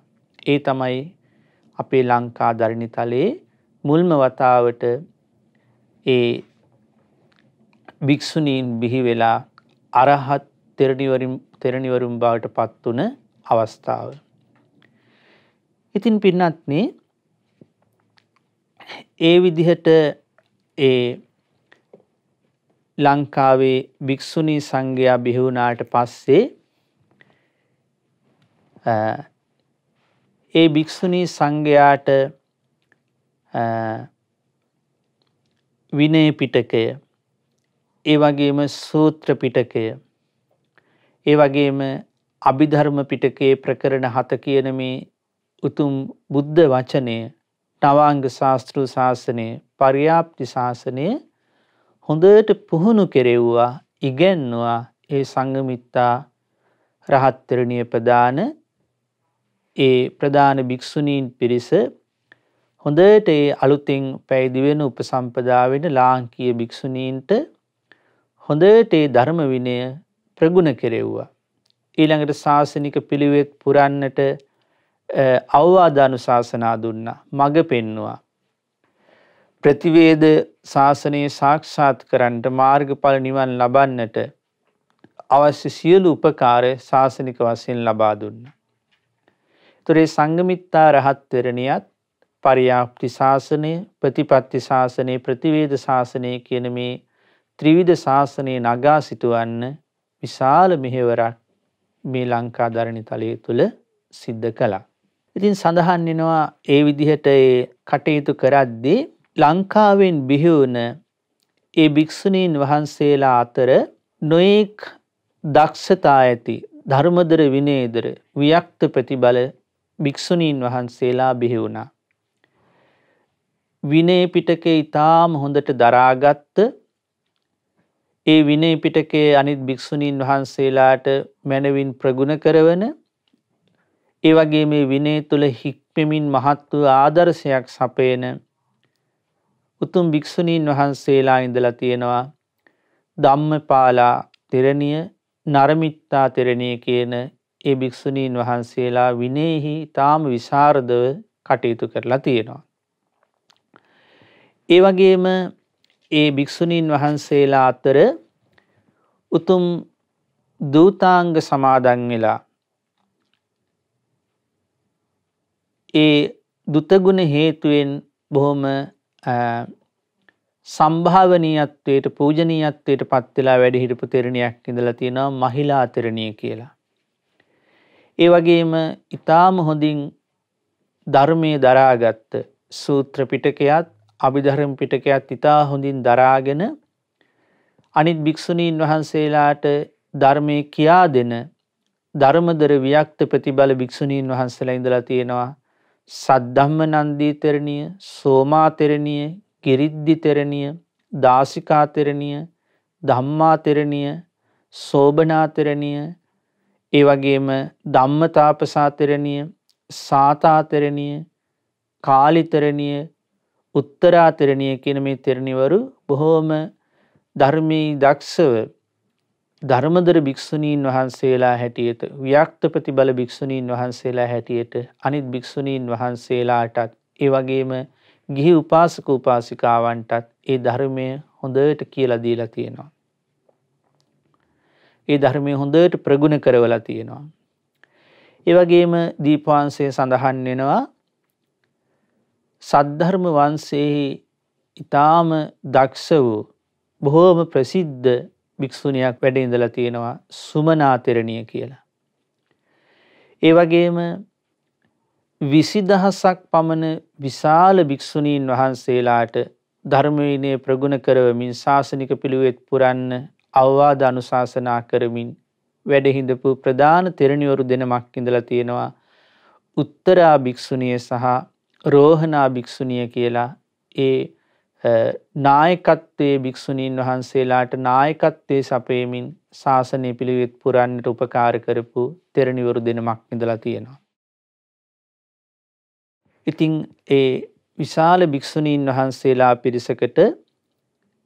ඒ තමයි අපේ ලංකා ධරණිතලයේ මුල්ම වතාවට ඒ භික්ෂුණීන් බිහි වෙලා අරහත් තෙරණිවරුන් බවට පත් වුණ අවස්ථාව. ඉතින් පින්වත්නි ඒ විදිහට ඒ ලංකාවේ භික්ෂුණී සංඝයා බිහි වුණාට පස්සේ ඒ භික්ෂුණී සංඝයාට විනය පිටකය, ඒ වගේම සූත්‍ර පිටකය, ඒ වගේම අභිධර්ම පිටකයේ ප්‍රකරණ 7 කියන මේ උතුම් බුද්ධ වචනය, නවාංග ශාස්ත්‍ර ශාසනය, පර්යාප්ති ශාසනය හොඳට පුහුණු කෙරෙව්වා, ඉගෙනුවා. ඒ සංඝමිත්තා රහත් තෙරණිය ප්‍රදාන ඒ ප්‍රදාන භික්ෂුණීන් පිරිස හොඳට ඒ අලුතෙන් පැවිදි වෙන උපසම්පදා වෙන ලාංකීය භික්ෂුණීන්ට හොඳට ඒ ධර්ම විනය ප්‍රගුණ කෙරෙව්වා. ඊළඟට ශාසනික පිළිවෙත් පුරන්නට අවවාද අනුශාසනා දුන්නා, මඟ පෙන්වුවා. ප්‍රතිවේද ශාසනයේ සාක්ෂාත් කරන්නට, මාර්ගඵල නිවන් ලබන්නට අවශ්‍ය සියලු උපකාර ශාසනික වශයෙන් ලබා දුන්නා. ඒතර ඒ සංඝමිත්තා රහත් තෙරණියත් පරියාප්ති ශාසනය, ප්‍රතිපත්ති ශාසනය, ප්‍රතිවේද ශාසනය කියන මේ ත්‍රිවිධ ශාසනය නගා සිටවන්න විශාල මෙහෙවරක් මේ ලංකා ධරණිතලයේ තුල සිද්ධ කළා. ඉතින් සඳහන් වෙනවා ඒ විදිහට ඒ කටයුතු කරද්දී ලංකාවෙන් බිහි වුණ ඒ භික්ෂුණීන් වහන්සේලා අතර නොඑක් දක්ෂතා ඇති ධර්මදර විනයදර වික්ත ප්‍රතිබල භික්ෂුණීන් වහන්සේලා බිහි වුණා. විනය පිටකේ ඊටාම හොඳට දරාගත්ත ඒ විනය පිටකයේ අනිත් භික්ෂුණීන් වහන්සේලාට මනවින් ප්‍රගුණ කරවන, ඒ වගේ මේ විනය තුල හික්මෙමින් මහත් වූ ආදර්ශයක් සපයන උතුම් භික්ෂුණීන් වහන්සේලා ඉඳලා තියෙනවා. ධම්මපාලා තෙරණිය, නරමිත්තා තෙරණිය කියන ඒ භික්ෂුණීන් වහන්සේලා විනයෙහි තාම විශාරදව කටයුතු කරලා තියෙනවා. ඒ වගේම ඒ භික්ෂුණීන් වහන්සේලා අතර උතුම් දූතාංග සමාදන් වෙලා ඒ දුතගුණ හේතුවෙන් බොහොම සම්භාවනීයත්වයට, පූජනීයත්වයට පත් වෙලා වැඩ හිටපු තෙරණියක් ඉඳලා තියෙනවා, මහිලා තෙරණිය කියලා. ඒ වගේම ඊටාම හොඳින් ධර්මයේ දරාගත්ත සූත්‍ර පිටකයත් අභිධර්ම පිටකයත් ඊටා හොඳින් දරාගෙන අනිත් භික්ෂුණීන් වහන්සේලාට ධර්මයේ කියා දෙන ධර්මදර වික්ත ප්‍රතිබල භික්ෂුණීන් වහන්සේලා ඉඳලා තියෙනවා. සද්ධම්මනන්දී තෙරණිය, සෝමා තෙරණිය, කිරිද්දි තෙරණිය, දාසිකා තෙරණිය, ධම්මා තෙරණිය, සෝබනා තෙරණිය, ඒ වගේම ධම්මතාපසා තෙරණිය, සාතා තෙරණිය, කාලි තෙරණිය, උත්තරා තෙරණිය කියන මේ තෙරණිවරු බොහෝම ධර්මී දක්ෂව ධර්මදර භික්ෂුණීන් වහන්සේලා හැටියට, වික්ත ප්‍රතිබල භික්ෂුණීන් වහන්සේලා හැටියට අනිත් භික්ෂුණීන් වහන්සේලාටත් ඒ වගේම ගිහි උපාසක උපාසිකාවන්ටත් ඒ ධර්මය හොඳට කියලා දීලා තියෙනවා. ඒ ධර්මය හොඳට ප්‍රගුණ කරවලා තියෙනවා. ඒ වගේම දීපවංශයේ සඳහන් වෙනවා සද්ධර්ම වංශයේ ඊටාම දක්ෂ වූ බොහෝම ප්‍රසිද්ධ භික්ෂුණියක් වැඩ ඉඳලා තියෙනවා සුමනා තෙරණිය කියලා. ඒ වගේම 20000ක් පමණ විශාල භික්ෂුණීන් වහන්සේලාට ධර්ම විනය ප්‍රගුණ කරවමින් ශාසනික පිළිවෙත් පුරන්න අවවාද අනුශාසනා කරමින් වැඩ හිඳපු ප්‍රධාන තෙරණිවරු දෙනමක් ඉඳලා තියෙනවා උත්තරා භික්ෂුණිය සහ රෝහණා භික්ෂුණිය කියලා. ඒ නායකත්වයේ භික්ෂුණීන් වහන්සේලාට නායකත්වයේ සපයමින් ශාසනය පිළිවෙත් පුරන්නට උපකාර කරපු තෙරණිවරු දෙනමක් ඉඳලා තියෙනවා. ඉතින් ඒ විශාල භික්ෂුණීන් වහන්සේලා පිරිසකට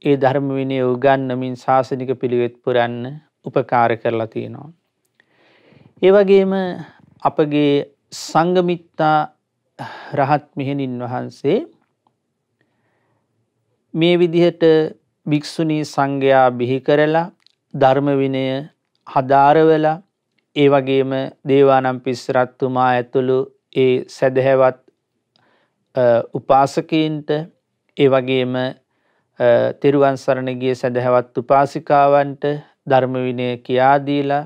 ඒ ධර්ම විනය උගන්වමින් ශාසනික පිළිවෙත් පුරන්න උපකාර කරලා තියෙනවා. ඒ වගේම අපගේ සංඝමිත්තා රහත් මෙහෙණින් වහන්සේ මේ විදිහට භික්ෂුණී සංඝයා බිහි කරලා ධර්ම විනය හදාරවලා ඒ වගේම දේවානම්පියතිස්ස රජතුමා ඇතුළු ඒ සදහැවත් උපාසකයින්ට ඒ වගේම තෙරුවන් සරණ ගිය සදහැවත් උපාසිකාවන්ට ධර්ම විනය කියා දීලා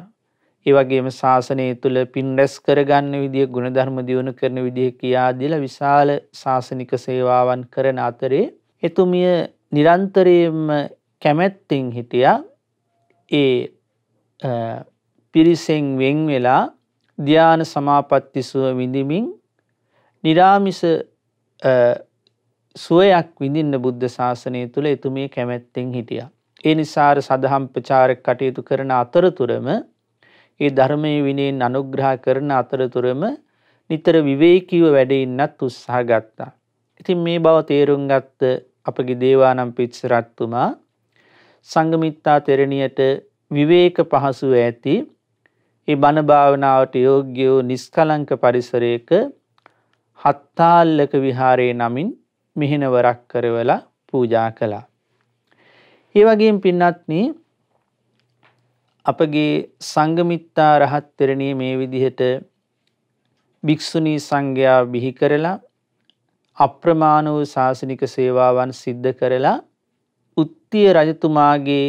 ඒ වගේම ශාසනය තුල පින් රැස් කරගන්න විදිය ගුණධර්ම දියුණු කරන විදිය කියා දීලා විශාල ශාසනික සේවාවන් කරන අතරේ එතුමිය නිරන්තරයෙන්ම කැමැත්තෙන් හිටියා ඒ පිරිසෙන් වෙන් වෙලා ධ්‍යාන සමාපatti සුව විඳිමින් නිරාමිස සුවයක් විඳින්න බුද්ධ ශාසනය තුල එතුමිය කැමැත්තෙන් හිටියා. ඒ නිසා සදහම් ප්‍රචාරක කටයුතු කරන අතරතුරම ඒ ධර්මයේ විනයෙන් අනුග්‍රහ කරන අතරතුරම නිතර විවේකීව වැඩ ඉන්නත් උත්සාහ ගත්තා. ඉතින් මේ බව තේරුම් ගත්ත අපගේ දේවානම්පියතිස්ස රජතුමා සංඝමිත්තා තෙරණියට විවේක පහසුව ඇති ඒ බණ භාවනාවට යෝග්‍ය වූ නිස්කලංක පරිසරයක හත්තාල්ලක විහාරයේ නමින් මෙහෙණවරක් කරවලා පූජා කළා. ඒ වගේම පින්වත්නි අපගේ සංඝමිත්තා රහත් තෙරණිය මේ විදිහට භික්ෂුණී සංඝයා බිහි කරලා අප්‍රමාණ වූ ශාසනික සේවාවන් සිද්ධ කරලා උත්තිය රජතුමාගේ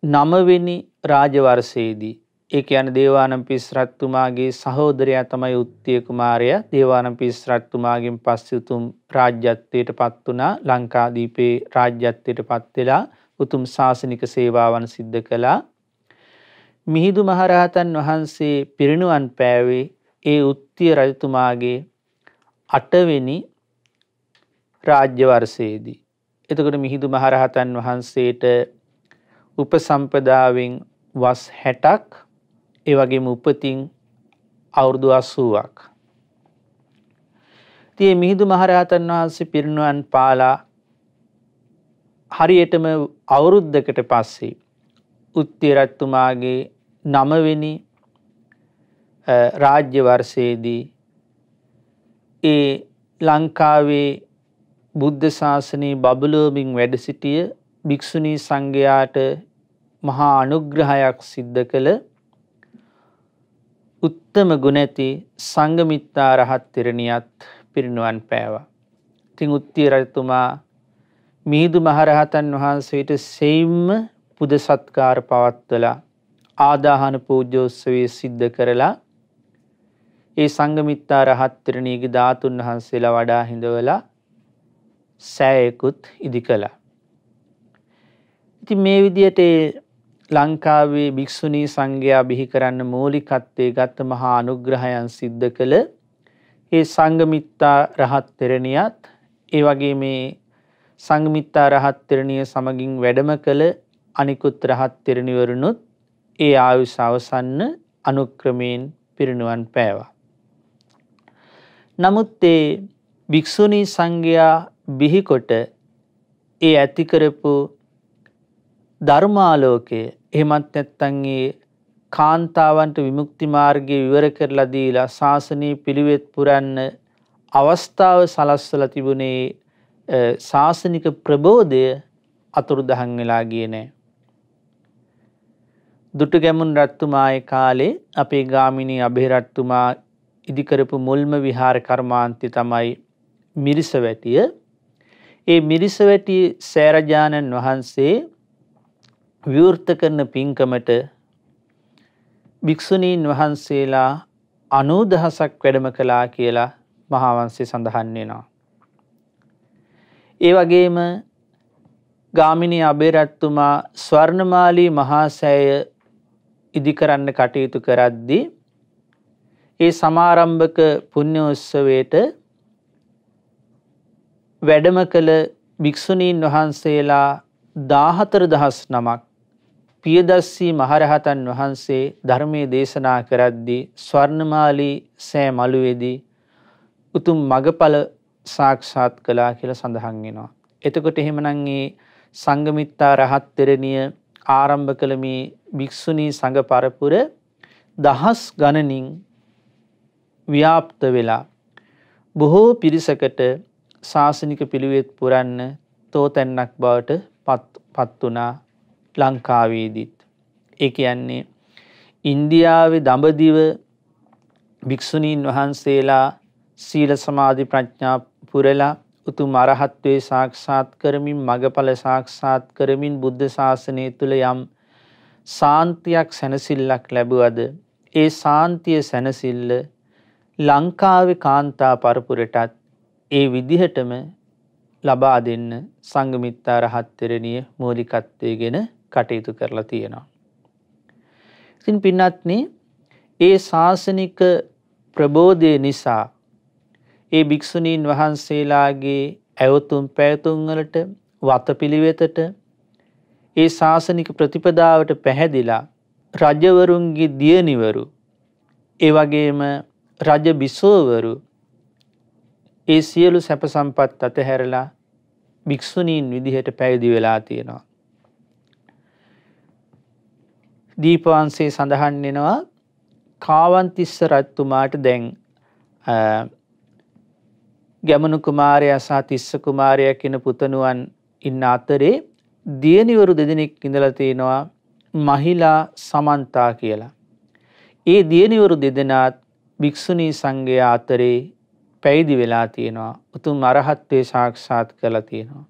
9 වෙනි රාජවර්ෂයේදී ඒ කියන්නේ දේවානම්පියතිස්ස රජතුමාගේ සහෝදරයා තමයි උත්තිය කුමාරයා. දේවානම්පියතිස්ස රජතුමාගෙන් පස්සේ උතුම් රාජ්‍යත්වයට පත් වුණා. ලංකාදීපේ රාජ්‍යත්වයට පත් වෙලා උතුම් ශාසනික සේවාවන් සිද්ධ කළා. මිහිඳු මහරහතන් වහන්සේ පිරිනුවන් පෑවේ ඒ උත්තිය රජතුමාගේ 8 වෙනි රාජ්‍ය වර්ෂයේදී. එතකොට මිහිඳු මහරහතන් වහන්සේට උපසම්පදාවෙන් වස් 60ක් ඒ වගේම උපතින් අවුරුදු 80ක්. ඉතින් මිහිඳු මහරහතන් වහන්සේ පිරිනුවන් පාලා හරියටම අවුරුද්දකට පස්සේ උත්තිය රජතුමාගේ 9 වෙනි රාජ්‍ය වර්ෂයේදී ඒ ලංකාවේ බුද්ධ ශාසනයේ බබළුවමින් වැඩ සිටිය භික්ෂුණී සංඝයාට මහා අනුග්‍රහයක් සිද්ධ කළ උත්තම ගුණැති සංඝමිත්තා රහත් තෙරණියත් පිරිනුවන් පෑවා. ඉතින් උත්තිය රජතුමා මිහිඳු මහරහතන් වහන්සේට සෙයින්ම පුද සත්කාර පවත්වලා ආදාහන පූජෝත්සවයේ සිද්ධ කරලා ඒ සංඝමිත්තා රහත් තෙරණියගේ ධාතුන් වහන්සේලා වඩා හිඳවලා සෑයකුත් ඉදි කළා. ඉතින් මේ විදිහට ලංකාවේ භික්ෂුණී සංඝයා බිහි කරන්න මූලිකත්වයේ ගත් මහා අනුග්‍රහයන් සිද්ධ කළ ඒ සංඝමිත්තා රහත් තෙරණියත් ඒ වගේ මේ සංඝමිත්තා රහත් තෙරණිය සමගින් වැඩම කළ අනිකුත් රහත් තෙරණිවරුනුත් ඒ ආයුෂ අවසන්න අනුක්‍රමයෙන් පිරිනුවන් පෑවා. නමුත් ඒ භික්ෂුණී සංඝයා බිහිකොට ඒ ඇති කරපු ධර්මාලෝකය එහෙමත් නැත්නම් ඒ කාන්තාවන්ට විමුක්ති මාර්ගය විවර කරලා දීලා ශාසනීය පිළිවෙත් පුරන්න අවස්ථාව සලස්වලා තිබුණේ ශාසනික ප්‍රබෝධය අතුරුදහන් වෙලා ගියේ නෑ. දුටුගැමුණු රජතුමාගේ කාලේ අපේ ගාමිණී අබේරත්තුමා ඉදි කරපු මුල්ම විහාර කර්මාන්තය තමයි මිරිසවැටිය. ඒ මිරිසවැටි සෑරජානන් වහන්සේ විවෘත කරන පින්කමට භික්ෂුණීන් වහන්සේලා 90000ක් වැඩම කළා කියලා මහා වංශයේ සඳහන් වෙනවා. ඒ වගේම ගාමිණී අබේරත්තුමා ස්වර්ණමාලී මහා සෑය ඉදි කරන්න කටයුතු කරද්දී ඒ සමාරම්භක පුණ්‍ය උත්සවයට වැඩම කළ භික්ෂුණීන් වහන්සේලා 14000 පියදස්සී මහරහතන් වහන්සේ ධර්මයේ දේශනා කරද්දී ස්වර්ණමාලී සෑ මළුවේදී උතුම් මගඵල සාක්ෂාත් කළා කියලා සඳහන් වෙනවා. එතකොට එහෙමනම් මේ සංඝමිත්තා රහත් තෙරණිය ආරම්භ කළ මේ භික්ෂුණී සංඝ පරපුර දහස් ගණනින් ව්‍යාප්ත වෙලා බොහෝ පිරිසකට ශාසනික පිළිවෙත් පුරන්න තෝතැන්නක් බවට පත් වුණා ලංකාවේදීත්. ඒ කියන්නේ ඉන්දියාවේ දඹදිව භික්ෂුණීන් වහන්සේලා සීල සමාධි ප්‍රඥා පුරලා උතුම් අරහත්ත්වයේ සාක්ෂාත් කරමින් මගඵල සාක්ෂාත් කරමින් බුද්ධ ශාසනය තුල යම් සාන්තියක් සැනසෙල්ලක් ලැබුවද ඒ සාන්තිය සැනසෙල්ල ලංකාවේ කාන්තා පරපුරටත් ඒ විදිහටම ලබා දෙන්න සංඝමිත්තා රහත් තෙරණිය මූලිකත්වයේගෙන කටයුතු කරලා තියෙනවා. ඉතින් පින්වත්නි, ඒ ශාසනික ප්‍රබෝධය නිසා ඒ භික්ෂුණීන් වහන්සේලාගේ ඇවතුම් පැවතුම් වලට වතපිළිවෙතට ඒ ශාසනික ප්‍රතිපදාවට පැහැදිලා රජවරුන්ගේ දියණිවරු ඒ වගේම රජ බිසෝවරු ඒ සියලු සැප සම්පත් අතහැරලා භික්ෂුණීන් විදිහට පැවිදි වෙලා තියෙනවා. දීපවංශයේ සඳහන් වෙනවා කාවන්තිස්ස රජතුමාට දැන් ගැමණු කුමාරයා සහ තිස්ස කුමාරයා කියන පුතණුවන් ඉන්න අතරේ දියණිවරු දෙදෙනෙක් ඉඳලා තිනවා මහිලා සමන්තා කියලා. ඒ දියණිවරු දෙදෙනාත් භික්ෂුණී සංඝයා අතරේ පැවිදි වෙලා තියෙනවා. උතුම් අරහත්ත්වයේ සාක්ෂාත් කරලා තියෙනවා.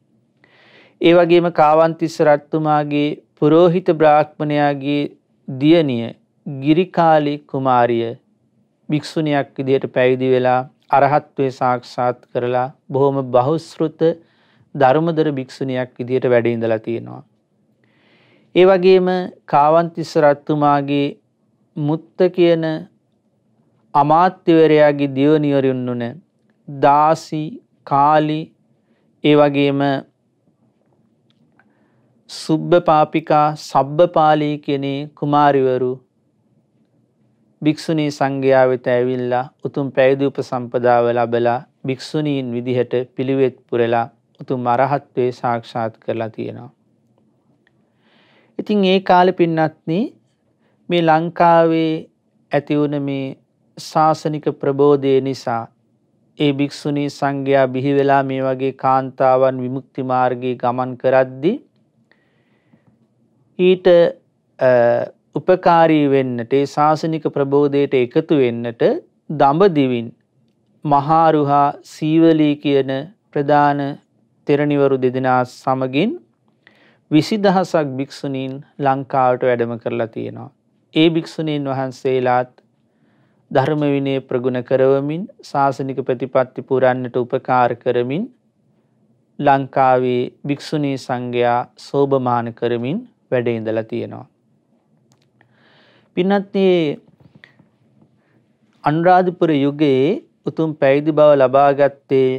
ඒ වගේම කාවන්තිස්ස රජතුමාගේ පුරෝහිත බ්‍රාහ්මණයාගේ දියණිය ගිරිකාලි කුමාරිය භික්ෂුණියක් විදියට පැවිදි වෙලා අරහත්ත්වයේ සාක්ෂාත් කරලා බොහොම බහුශ්‍රෘත ධර්මදර භික්ෂුණියක් විදියට වැඩ ඉඳලා තියෙනවා. ඒ වගේම කාවන්තිස්ස රජතුමාගේ මුත්ත කියන අමාත්‍යවරයාගේ දියණියරුන් වුණ දාසි කාලි ඒ වගේම සුබ්බපාපිකා සබ්බපාලී කියන කුමාරිවරු භික්ෂුණී සංඝයා වෙත ඇවිල්ලා උතුම් පැවිදි උපසම්පදාව ලැබලා භික්ෂුණීන් විදිහට පිළිවෙත් පුරලා උතුම් අරහත්ත්වයේ සාක්ෂාත් කරලා තියෙනවා. ඉතින් ඒ කාලෙ පින්නත්නි මේ ලංකාවේ ඇති වුණ මේ ශාසනික ප්‍රබෝධය නිසා ඒ භික්ෂුණී සංඝයා බිහි වෙලා මේ වගේ කාන්තාවන් විමුක්ති මාර්ගයේ ගමන් කරද්දී ඊට උපකාරී වෙන්නට ඒ ශාසනික ප්‍රබෝධයට එකතු වෙන්නට දඹදිවින් මහාරුහා සීවලී කියන ප්‍රධාන තෙරණිවරු දෙදෙනා සමගින් 20000ක් භික්ෂුණීන් ලංකාවට වැඩම කරලා තියෙනවා. ඒ භික්ෂුණීන් වහන්සේලාත් ධර්ම විනය ප්‍රගුණ කරවමින් ශාසනික ප්‍රතිපත්ති පුරන්නට උපකාර කරමින් ලංකාවේ භික්ෂුණී සංඝයා සෝභමාන කරමින් වැඩ ඉඳලා තියෙනවා. පින්වත්නි, අනුරාධපුර යුගයේ උතුම් පැවිදි බව ලබාගත්තේ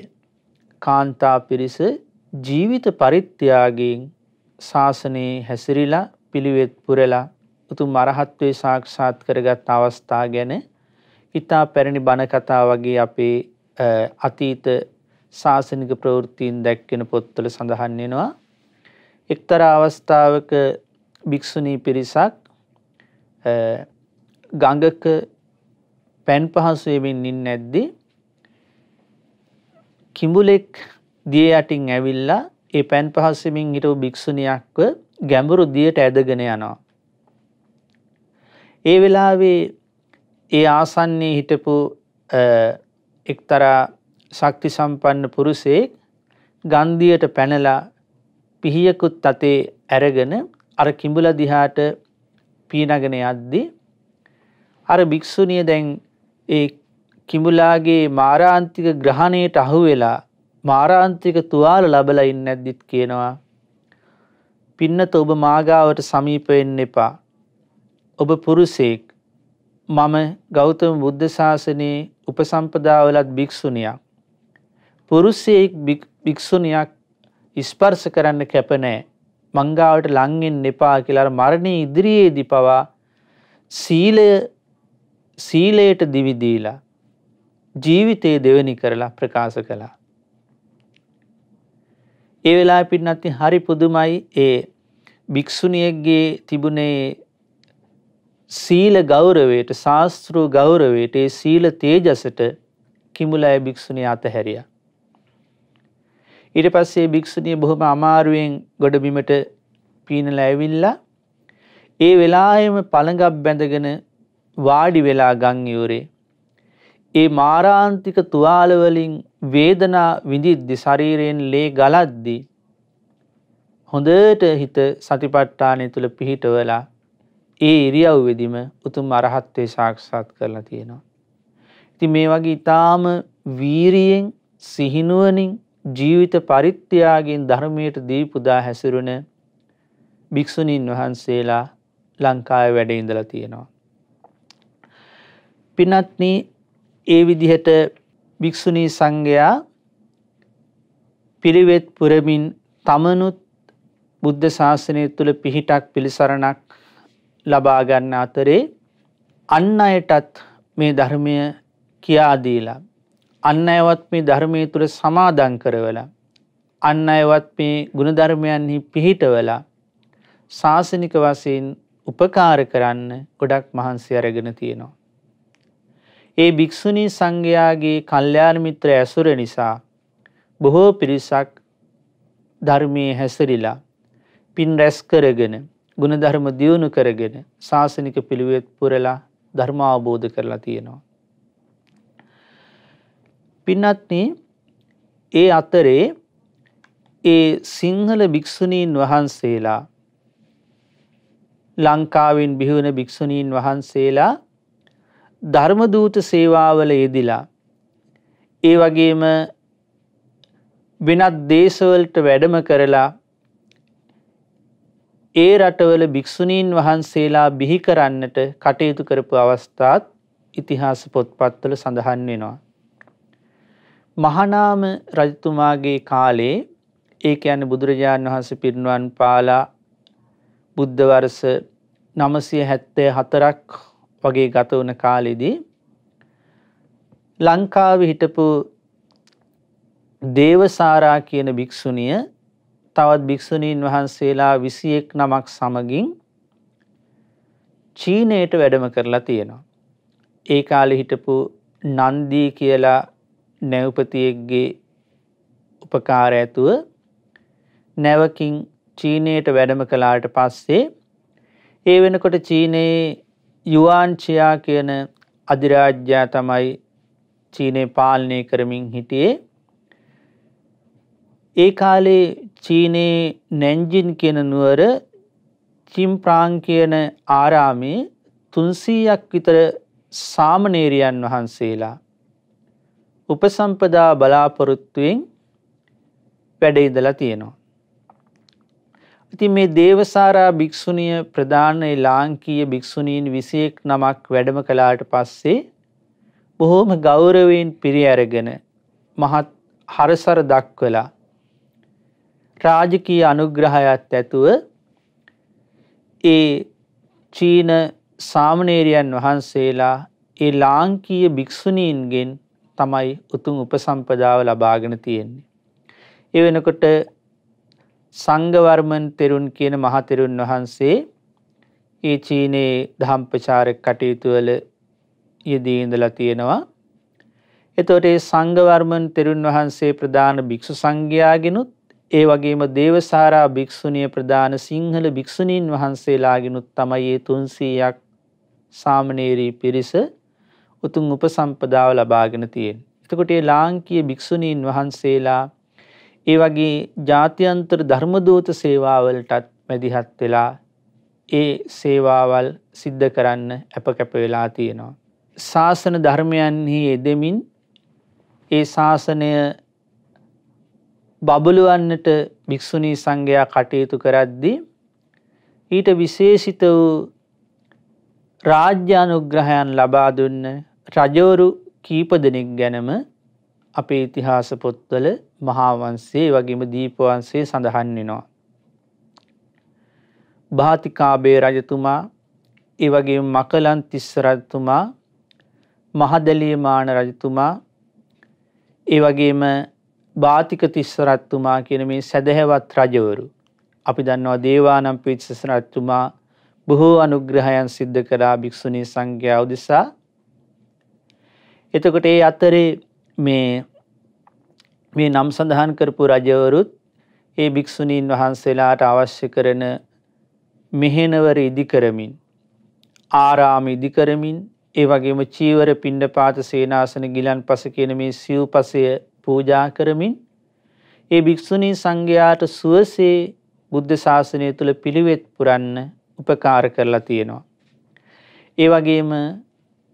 කාන්තා පිරිස ජීවිත පරිත්‍යාගයෙන් ශාසනයේ හැසිරීලා පිළිවෙත් පුරලා උතුම් අරහත්ත්වයේ සාක්ෂාත් කරගත් අවස්ථා ගැන ඉතා පැරණි බණ කතා වගේ අපේ අතීත ශාසනික ප්‍රවෘත්තීන් දැක්වෙන පොත්වල සඳහන් වෙනවා. එක්තරා අවස්ථාවක භික්ෂුණී පිරිසක් ගඟක පැන් පහසු වෙමින් ඉන්නේ නැද්දි කිඹුලෙක් දිය යටින් ඇවිල්ලා ඒ පැන් පහසු වෙමින් හිටපු භික්ෂුණියක්ව ගැඹුරු දියට ඇදගෙන යනවා. ඒ වෙලාවේ ඒ ආසන්නයේ හිටපු එක්තරා ශක්ති සම්පන්න පුරුෂයෙක් ගන්ධියට පැනලා පිහියකුත් අතේ අරගෙන අර කිඹුල දිහාට පීනගෙන යද්දී අර භික්ෂුණිය දැන් ඒ කිඹුලාගේ මාරාන්තික ග්‍රහණයට අහු වෙලා මාරාන්තික තුවාල ලැබලා ඉන්නේ නැද්දිත් කියනවා පින්නත ඔබ මාගාවට සමීප වෙන්න එපා. ඔබ පුරුෂයෙක්. මම ගෞතම බුද්ධ ශාසනයේ උපසම්පදාවලත් භික්ෂුණියක්. පුරුෂයෙක් භික්ෂුණියක් ස්පර්ශ කරන්න කැප නැහැ. මංගාවට ලං වෙන්න එපා කියලා අර මරණයේ ඉදිරියේදී පවා සීලයට දිවි දීලා ජීවිතේ දෙවෙනි කරලා ප්‍රකාශ කළා. ඒ වෙලාවේ පින්නත් හරි පුදුමයි ඒ භික්ෂුණියගේ තිබුණේ සීල ගෞරවයට ශාස්ත්‍රීය ගෞරවයට ඒ සීල තේජසට කිඹුලයි භික්ෂුණිය අතහැරියා. ඊට පස්සේ භික්ෂුණිය බොහොම අමාරුවෙන් ගොඩ බිමට පීනලා ඇවිල්ලා ඒ වෙලාවෙම පළඟක් බැඳගෙන වාඩි වෙලා ගම් යූරේ ඒ මාරාන්තික තුවාල වලින් වේදනා විඳිද්දි ශරීරයෙන් ලේ ගලද්දි හොඳට හිත සතිපට්ඨානය තුල පිහිටවලා ඒ ඉරියව්වෙදිම උතුම් අරහත්ත්වේ සාක්ෂාත් කරලා තියෙනවා. ඉතින් මේ වගේ ඊටාම වීරියෙන් සිහිනුවණින් ජීවිත පරිත්‍යාගයෙන් ධර්මයට දීපුදා හැසිරුණ භික්ෂුණීන් වහන්සේලා ලංකාවේ වැඩ ඉඳලා තියෙනවා. පින්වත්නි ඒ විදිහට භික්ෂුණී සංඝයා පිළිවෙත් පුරමින් තමනුත් බුද්ධ ශාසනය තුල පිහිටක් පිළිසරණක් ලබා ගන්න අතරේ අන් අයටත් මේ ධර්මය කියා දීලා අන් අයවත් මේ ධර්මයේ තුල සමාදන් කරවලා අන් අයවත් මේ ගුණ ධර්මයන්හි පිහිටවලා ශාසනික වශයෙන් උපකාර කරන්න ගොඩක් මහන්සි අරගෙන තියෙනවා. ඒ භික්ෂුණී සංඝයාගේ කල්යාණ මිත්‍ර ඇසුර නිසා බොහෝ පිරිසක් ධර්මයේ හැසිරීලා පින් රැස් කරගෙන ගුණ ධර්ම දියුණු කරගෙන ශාසනික පිළිවෙත් පුරලා ධර්ම අවබෝධ කරලා තියෙනවා. පින්වත්නි ඒ අතරේ ඒ සිංහල භික්ෂුණීන් වහන්සේලා ලංකාවෙන් බිහි වුණ භික්ෂුණීන් වහන්සේලා ධර්ම දූත සේවාවල යෙදිලා ඒ වගේම වෙනත් දේශවලට වැඩම කරලා ඒ රටවල භික්ෂුණීන් වහන්සේලා බිහි කරන්නට කටයුතු කරපු අවස්ථාත් ඉතිහාස පොත්පත්වල සඳහන් වෙනවා. මහානාම රජතුමාගේ කාලේ ඒ කියන්නේ බුදුරජාණන් වහන්සේ පිරිනිවන් පාලා බුද්ධ වර්ෂ 974ක් වගේ ගත වුණ කාලෙදී ලංකාවේ හිටපු දේවසාරා කියන භික්ෂුණිය තවත් භික්ෂුණීන් වහන්සේලා 21 නමක් සමගින් චීනයට වැඩම කරලා තියෙනවා. ඒ කාලේ හිටපු නන්දී කියලා නැවපතියෙක්ගේ උපකාරය ඇතුව නැවකින් චීනයට වැඩම කළාට පස්සේ ඒ වෙනකොට චීනයේ යුවාන් චියා කියන අධිරාජ්‍යයා තමයි චීනය පාලනය කරමින් හිටියේ. ඒ කාලේ චීනයේ නැන්ජින් කියන නුවර චිම්ප්‍රාං කියන ආරාමේ 300ක් විතර සාමණේරයන් වහන්සේලා උපසම්පදා බලාපොරොත්තුවෙන් වැඩ ඉඳලා තියෙනවා. ඉතින් මේ දේවසාරා භික්ෂුණිය ප්‍රධාන ලාංකීය භික්ෂුණීන් 21 නමක් වැඩම කළාට පස්සේ බොහෝම ගෞරවයෙන් පිරිඅරගෙන මහත් හරසර දක්වලා රාජකීය අනුග්‍රහයත් ඇතුව ඒ චීන සාමණේරයන් වහන්සේලා ඒ ලාංකීය භික්ෂුණීන්ගෙන් තමයි උතුම් උපසම්පදාව ලබාගෙන තියෙන්නේ. ඒ වෙනකොට සංඝවර්මන් තෙරුන් කියන මහ තෙරුන් වහන්සේ ඒ චීනයේ දහම් ප්‍රචාරක කටයුතු වල යෙදී ඉඳලා තියෙනවා. එතකොට ඒ සංඝවර්මන් තෙරුන් වහන්සේ ප්‍රධාන භික්ෂු සංඝයාගෙනුත් ඒ වගේම දේවසාරා භික්ෂුණිය ප්‍රධාන සිංහල භික්ෂුණීන් වහන්සේලාගෙනුත් තමයි මේ 300ක් සාමණේරී පිරිස උතුම් උපසම්පදාව ලබාගෙන තියෙන්නේ. එතකොට මේ ලාංකීය භික්ෂුණීන් වහන්සේලා ඒ වගේ ජාත්‍යන්තර ධර්මදූත සේවාවලටත් මැදිහත් වෙලා ඒ සේවාවල් සිද්ධ කරන්න අපකැප වෙලා තියෙනවා. ශාසන ධර්මයන්හි යෙදෙමින් ඒ ශාසනය බබළුවන්නට භික්ෂුණී සංඝයා කටයුතු කරද්දී ඊට විශේෂිත වූ රාජ්‍ය අනුග්‍රහයන් ලබා දුන්න රජවරු කීප දෙනෙක් ගැනම අපේ ඉතිහාස පොත්වල මහා වංශයේ වගේම දීප වංශයේ සඳහන් වෙනවා. භාතිකාබේ රජතුමා, ඒ වගේම මකලන්තිස්ස රජතුමා, මහදලියමාන රජතුමා, ඒ වගේම බාතික තිස්ස රජතුමා කියන මේ සදහැවත් රජවරු. අපි දන්නවා දේවානම්පියතිස්ස රජතුමා බොහෝ අනුග්‍රහයන් සිද්ධ කළා භික්ෂුණී සංඝයා උදෙසා. එතකොට ඒ අතරේ මේ නම් සඳහන් කරපු රජවරුත් ඒ භික්ෂුණීන් වහන්සේලාට අවශ්‍ය කරන මෙහෙණවර ඉදි කරමින්, ආරාම ඉදි කරමින්, ඒ වගේම චීවර, පිණ්ඩපාත, සේනාසන, ගිලන්පස කියන මේ සිව්පසය පූජා කරමින් ඒ භික්ෂුණී සංඝයාට සුවසේ බුද්ධ ශාසනය තුළ පිළිවෙත් පුරන්න උපකාර කරලා තියෙනවා. ඒ වගේම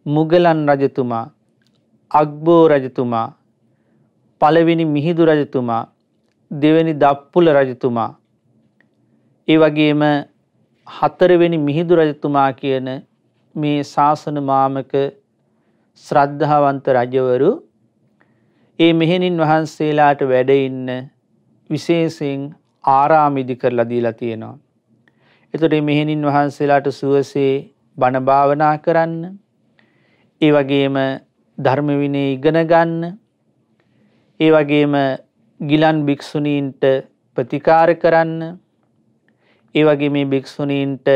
මුගලන් රජතුමා, අග්බෝ රජතුමා, පළවෙනි මිහිඳු රජතුමා, දෙවෙනි දප්පුල රජතුමා, ඒ වගේම හතරවෙනි මිහිඳු රජතුමා කියන මේ ශාසන මාමක ශ්‍රද්ධාවන්ත රජවරු ඒ මෙහෙණින් වහන්සේලාට වැඩ ඉන්න විශේෂයෙන් ආරාම ඉදි කරලා දීලා තියෙනවා. එතකොට මේ මෙහෙණින් වහන්සේලාට සුවසේ බණ භාවනා කරන්න, ඒ වගේම ධර්ම විනය ඉගෙන ගන්න, ඒ වගේම ගිලන් භික්ෂුණීන්ට ප්‍රතිකාර කරන්න, ඒ වගේ මේ භික්ෂුණීන්ට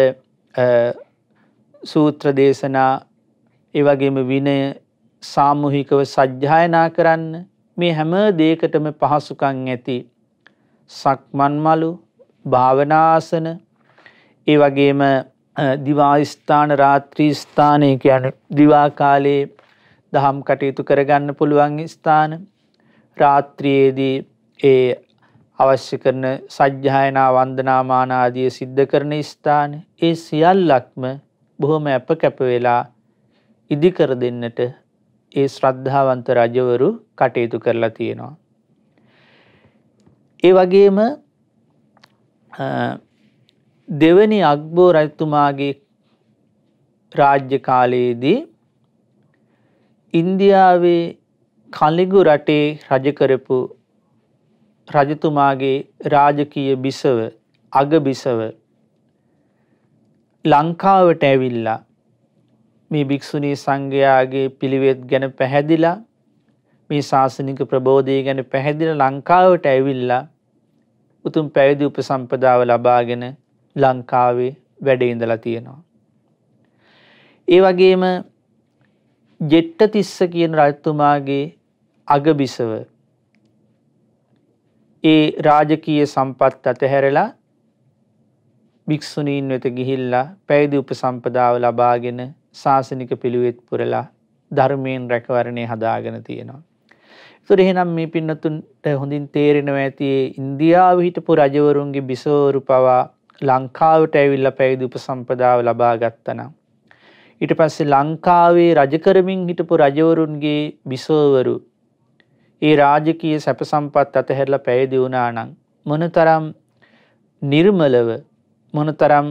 සූත්‍ර දේශනා, ඒ වගේම විනය සාමූහිකව සජ්ජායනා කරන්න, මේ හැම දෙයකටම පහසුකම් ඇති සක්මන් මළු, භාවනාසන, ඒ වගේම දිවා ස්ථාන, රාත්‍රී ස්ථාන, කියන්නේ දිවා කාලයේ දහම් කටයුතු කරගන්න පුළුවන් ස්ථාන, රාත්‍රියේදී ඒ අවශ්‍ය කරන සජ්ජායනා, වන්දනා, මාන ආදිය සිද්ධ කරන ස්ථාන, ඒ සියල්ලක්ම බොහොම අපකැප වෙලා ඉදි කර දෙන්නට ඒ ශ්‍රද්ධාවන්ත රජවරු කටයුතු කරලා තියෙනවා. ඒ වගේම දෙවැනි අග්බෝ රජතුමාගේ රාජ්‍ය කාලයේදී ඉන්දියාවේ කලිඟු රටේ රජ කරපු රජතුමාගේ රාජකීය බිසව, අග බිසව ලංකාවට ඇවිල්ලා මේ භික්ෂුණී සංඝයාගේ පිළිවෙත් ගැන පැහැදිලා, මේ ශාසනික ප්‍රබෝධය ගැන පැහැදිලා ලංකාවට ඇවිල්ලා උතුම් පැවිදි උපසම්පදාව ලබාගෙන ලංකාවේ වැඩ ඉඳලා තියෙනවා. ඒ වගේම ජෙට්ටතිස්ස කියන රජතුමාගේ අගබිසව ඒ රාජකීය සම්පත් අතහැරලා භික්ෂුණීන් වෙත ගිහිල්ලා පැවිදි උපසම්පදාව ලබාගෙන ශාසනික පිළිවෙත් පුරලා ධර්මයෙන් රැකවරණය හදාගෙන තියෙනවා. ඒතර එහෙනම් මේ පින්නතුන්ට හොඳින් තේරෙනවා ඇති ඉන්දියාවේ හිටපු රජවරුන්ගේ බිසවරු පවා ලංකාවට ඇවිල්ලා පැවිදි උපසම්පදාව ලබා ගත්තා නම්, ඊට පස්සේ ලංකාවේ රජ කරමින් හිටපු රජවරුන්ගේ බිසවරු ඒ රාජකීය සැප සම්පත් අතහැරලා පැවිදි වුණා නම් මොනතරම් නිර්මලව, මොනතරම්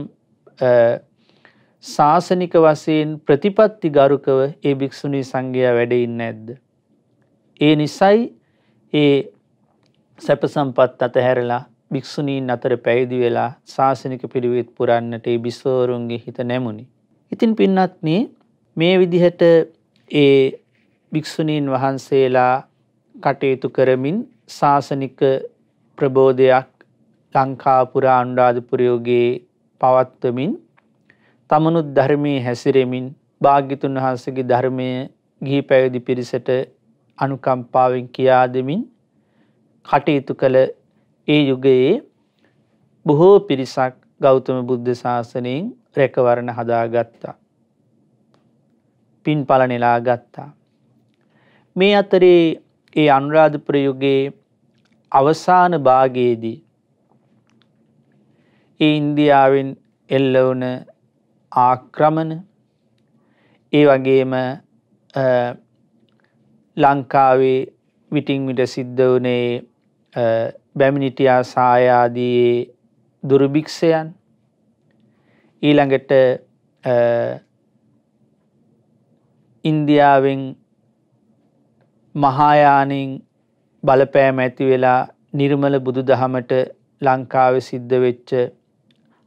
ශාසනික වශයෙන් ප්‍රතිපත්ති ගරුකව ඒ භික්ෂුණී සංඝයා වැඩ ඉන්නේ නැද්ද? ඒ නිසයි ඒ සැප සම්පත් අතහැරලා භික්ෂුණීන් අතර පැවිදි වෙලා ශාසනික පිළිවෙත් පුරන්නට ඒ බිසවරුන්ගේ හිත නැමුනි. ඉතින් පින්වත්නි, මේ විදිහට ඒ භික්ෂුණීන් වහන්සේලා කටයුතු කරමින් ශාසනික ප්‍රබෝධයක් ලංකා පුරා අනුරාධපුර යුගයේ පවත්වමින්, තමනුත් ධර්මයේ හැසිරෙමින්, භාග්‍යතුන් වහන්සේගේ ධර්මයේ ගිහි පැවිදි පිරිසට අනුකම්පාවෙන් කියා දෙමින් කටයුතු කළ ඒ යුගයේ බොහෝ පිරිසක් ගෞතම බුද්ධ ශාසනයෙන් රැකවරණ හදාගත්තා, පින්ඵල නෙලා ගත්තා. මේ අතරේ ඒ අනුරාධපුර යුගයේ අවසාන භාගයේදී ඒ ඉන්දියාවෙන් එල්ල වුණ ආක්‍රමණ, ඒ වගේම ලංකාවේ විටින් විට සිද්ධ වුණේ බැමිණිටියා සාය ආදී දුර්භික්ෂයන්, ඊළඟට ඉන්දියාවෙන් මහායානින් බලපෑම ඇති වෙලා නිර්මල බුදුදහමට ලංකාවේ සිද්ධ වෙච්ච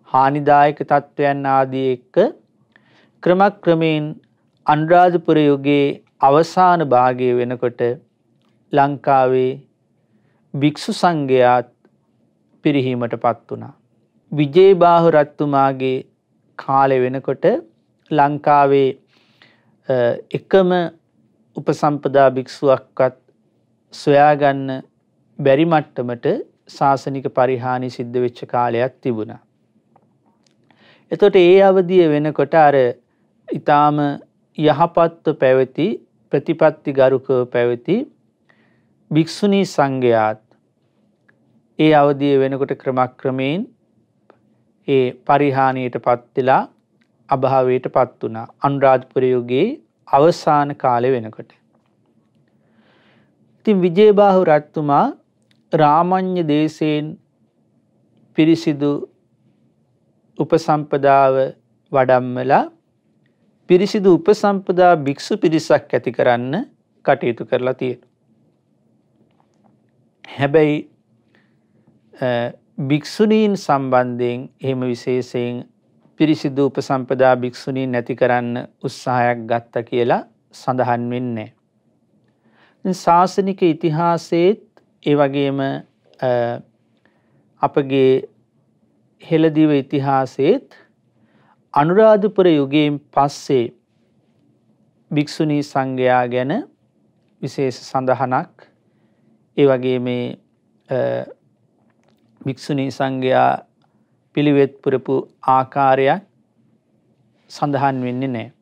හානිදායක තත්වයන් ආදී එක්ක ක්‍රමක්‍රමයෙන් අනුරාධපුර යුගයේ අවසාන භාගය වෙනකොට ලංකාවේ භික්ෂු සංඝයාත් පිරිහීමටපත් වුණා. විජේබාහු රජතුමාගේ කාලය වෙනකොට ලංකාවේ එකම උපසම්පදා භික්ෂුවක්වත් සොයාගන්න බැරි මට්ටමට ශාසනික පරිහානි සිද්ධ වෙච්ච කාලයක් තිබුණා. එතකොට ඒ අවධිය වෙනකොට අර ඊටාම යහපත්ව පැවති ප්‍රතිපත්ති ගරුකව පැවති භික්ෂුණී සංඝයාත් ඒ අවධිය වෙනකොට ක්‍රමක්‍රමයෙන් ඒ පරිහානියටපත් වෙලා අභාවයටපත් වුණා. අනුරාධපුර යුගයේ අවසාන කාලය වෙනකොට. ඉතින් විජේබාහු රජතුමා රාමඤ්ඤ දේශයෙන් පිරිසිදු උපසම්පදාව වඩම්මලා පිරිසිදු උපසම්පදා භික්ෂු පිරිසක් ඇති කරන්න කටයුතු කරලා තියෙනවා. හැබැයි භික්ෂුණීන් සම්බන්ධයෙන් එහෙම විශේෂයෙන් පිරිසිදු උපසම්පදා භික්ෂුණීන් නැති කරන්න උත්සාහයක් ගත්තා කියලා සඳහන් වෙන්නේ නැහැ. ශාසනික ඉතිහාසයේත් ඒ වගේම අපගේ හෙළදිව ඉතිහාසයේත් අනුරාධපුර යුගයෙන් පස්සේ භික්ෂුණී සංඝයා ගැන විශේෂ සඳහනක්, ඒ වගේ මේ භික්ෂුණී සංඝයා පිළිවෙත් පුරපු ආකාරයක් සඳහන් වෙන්නේ නැහැ.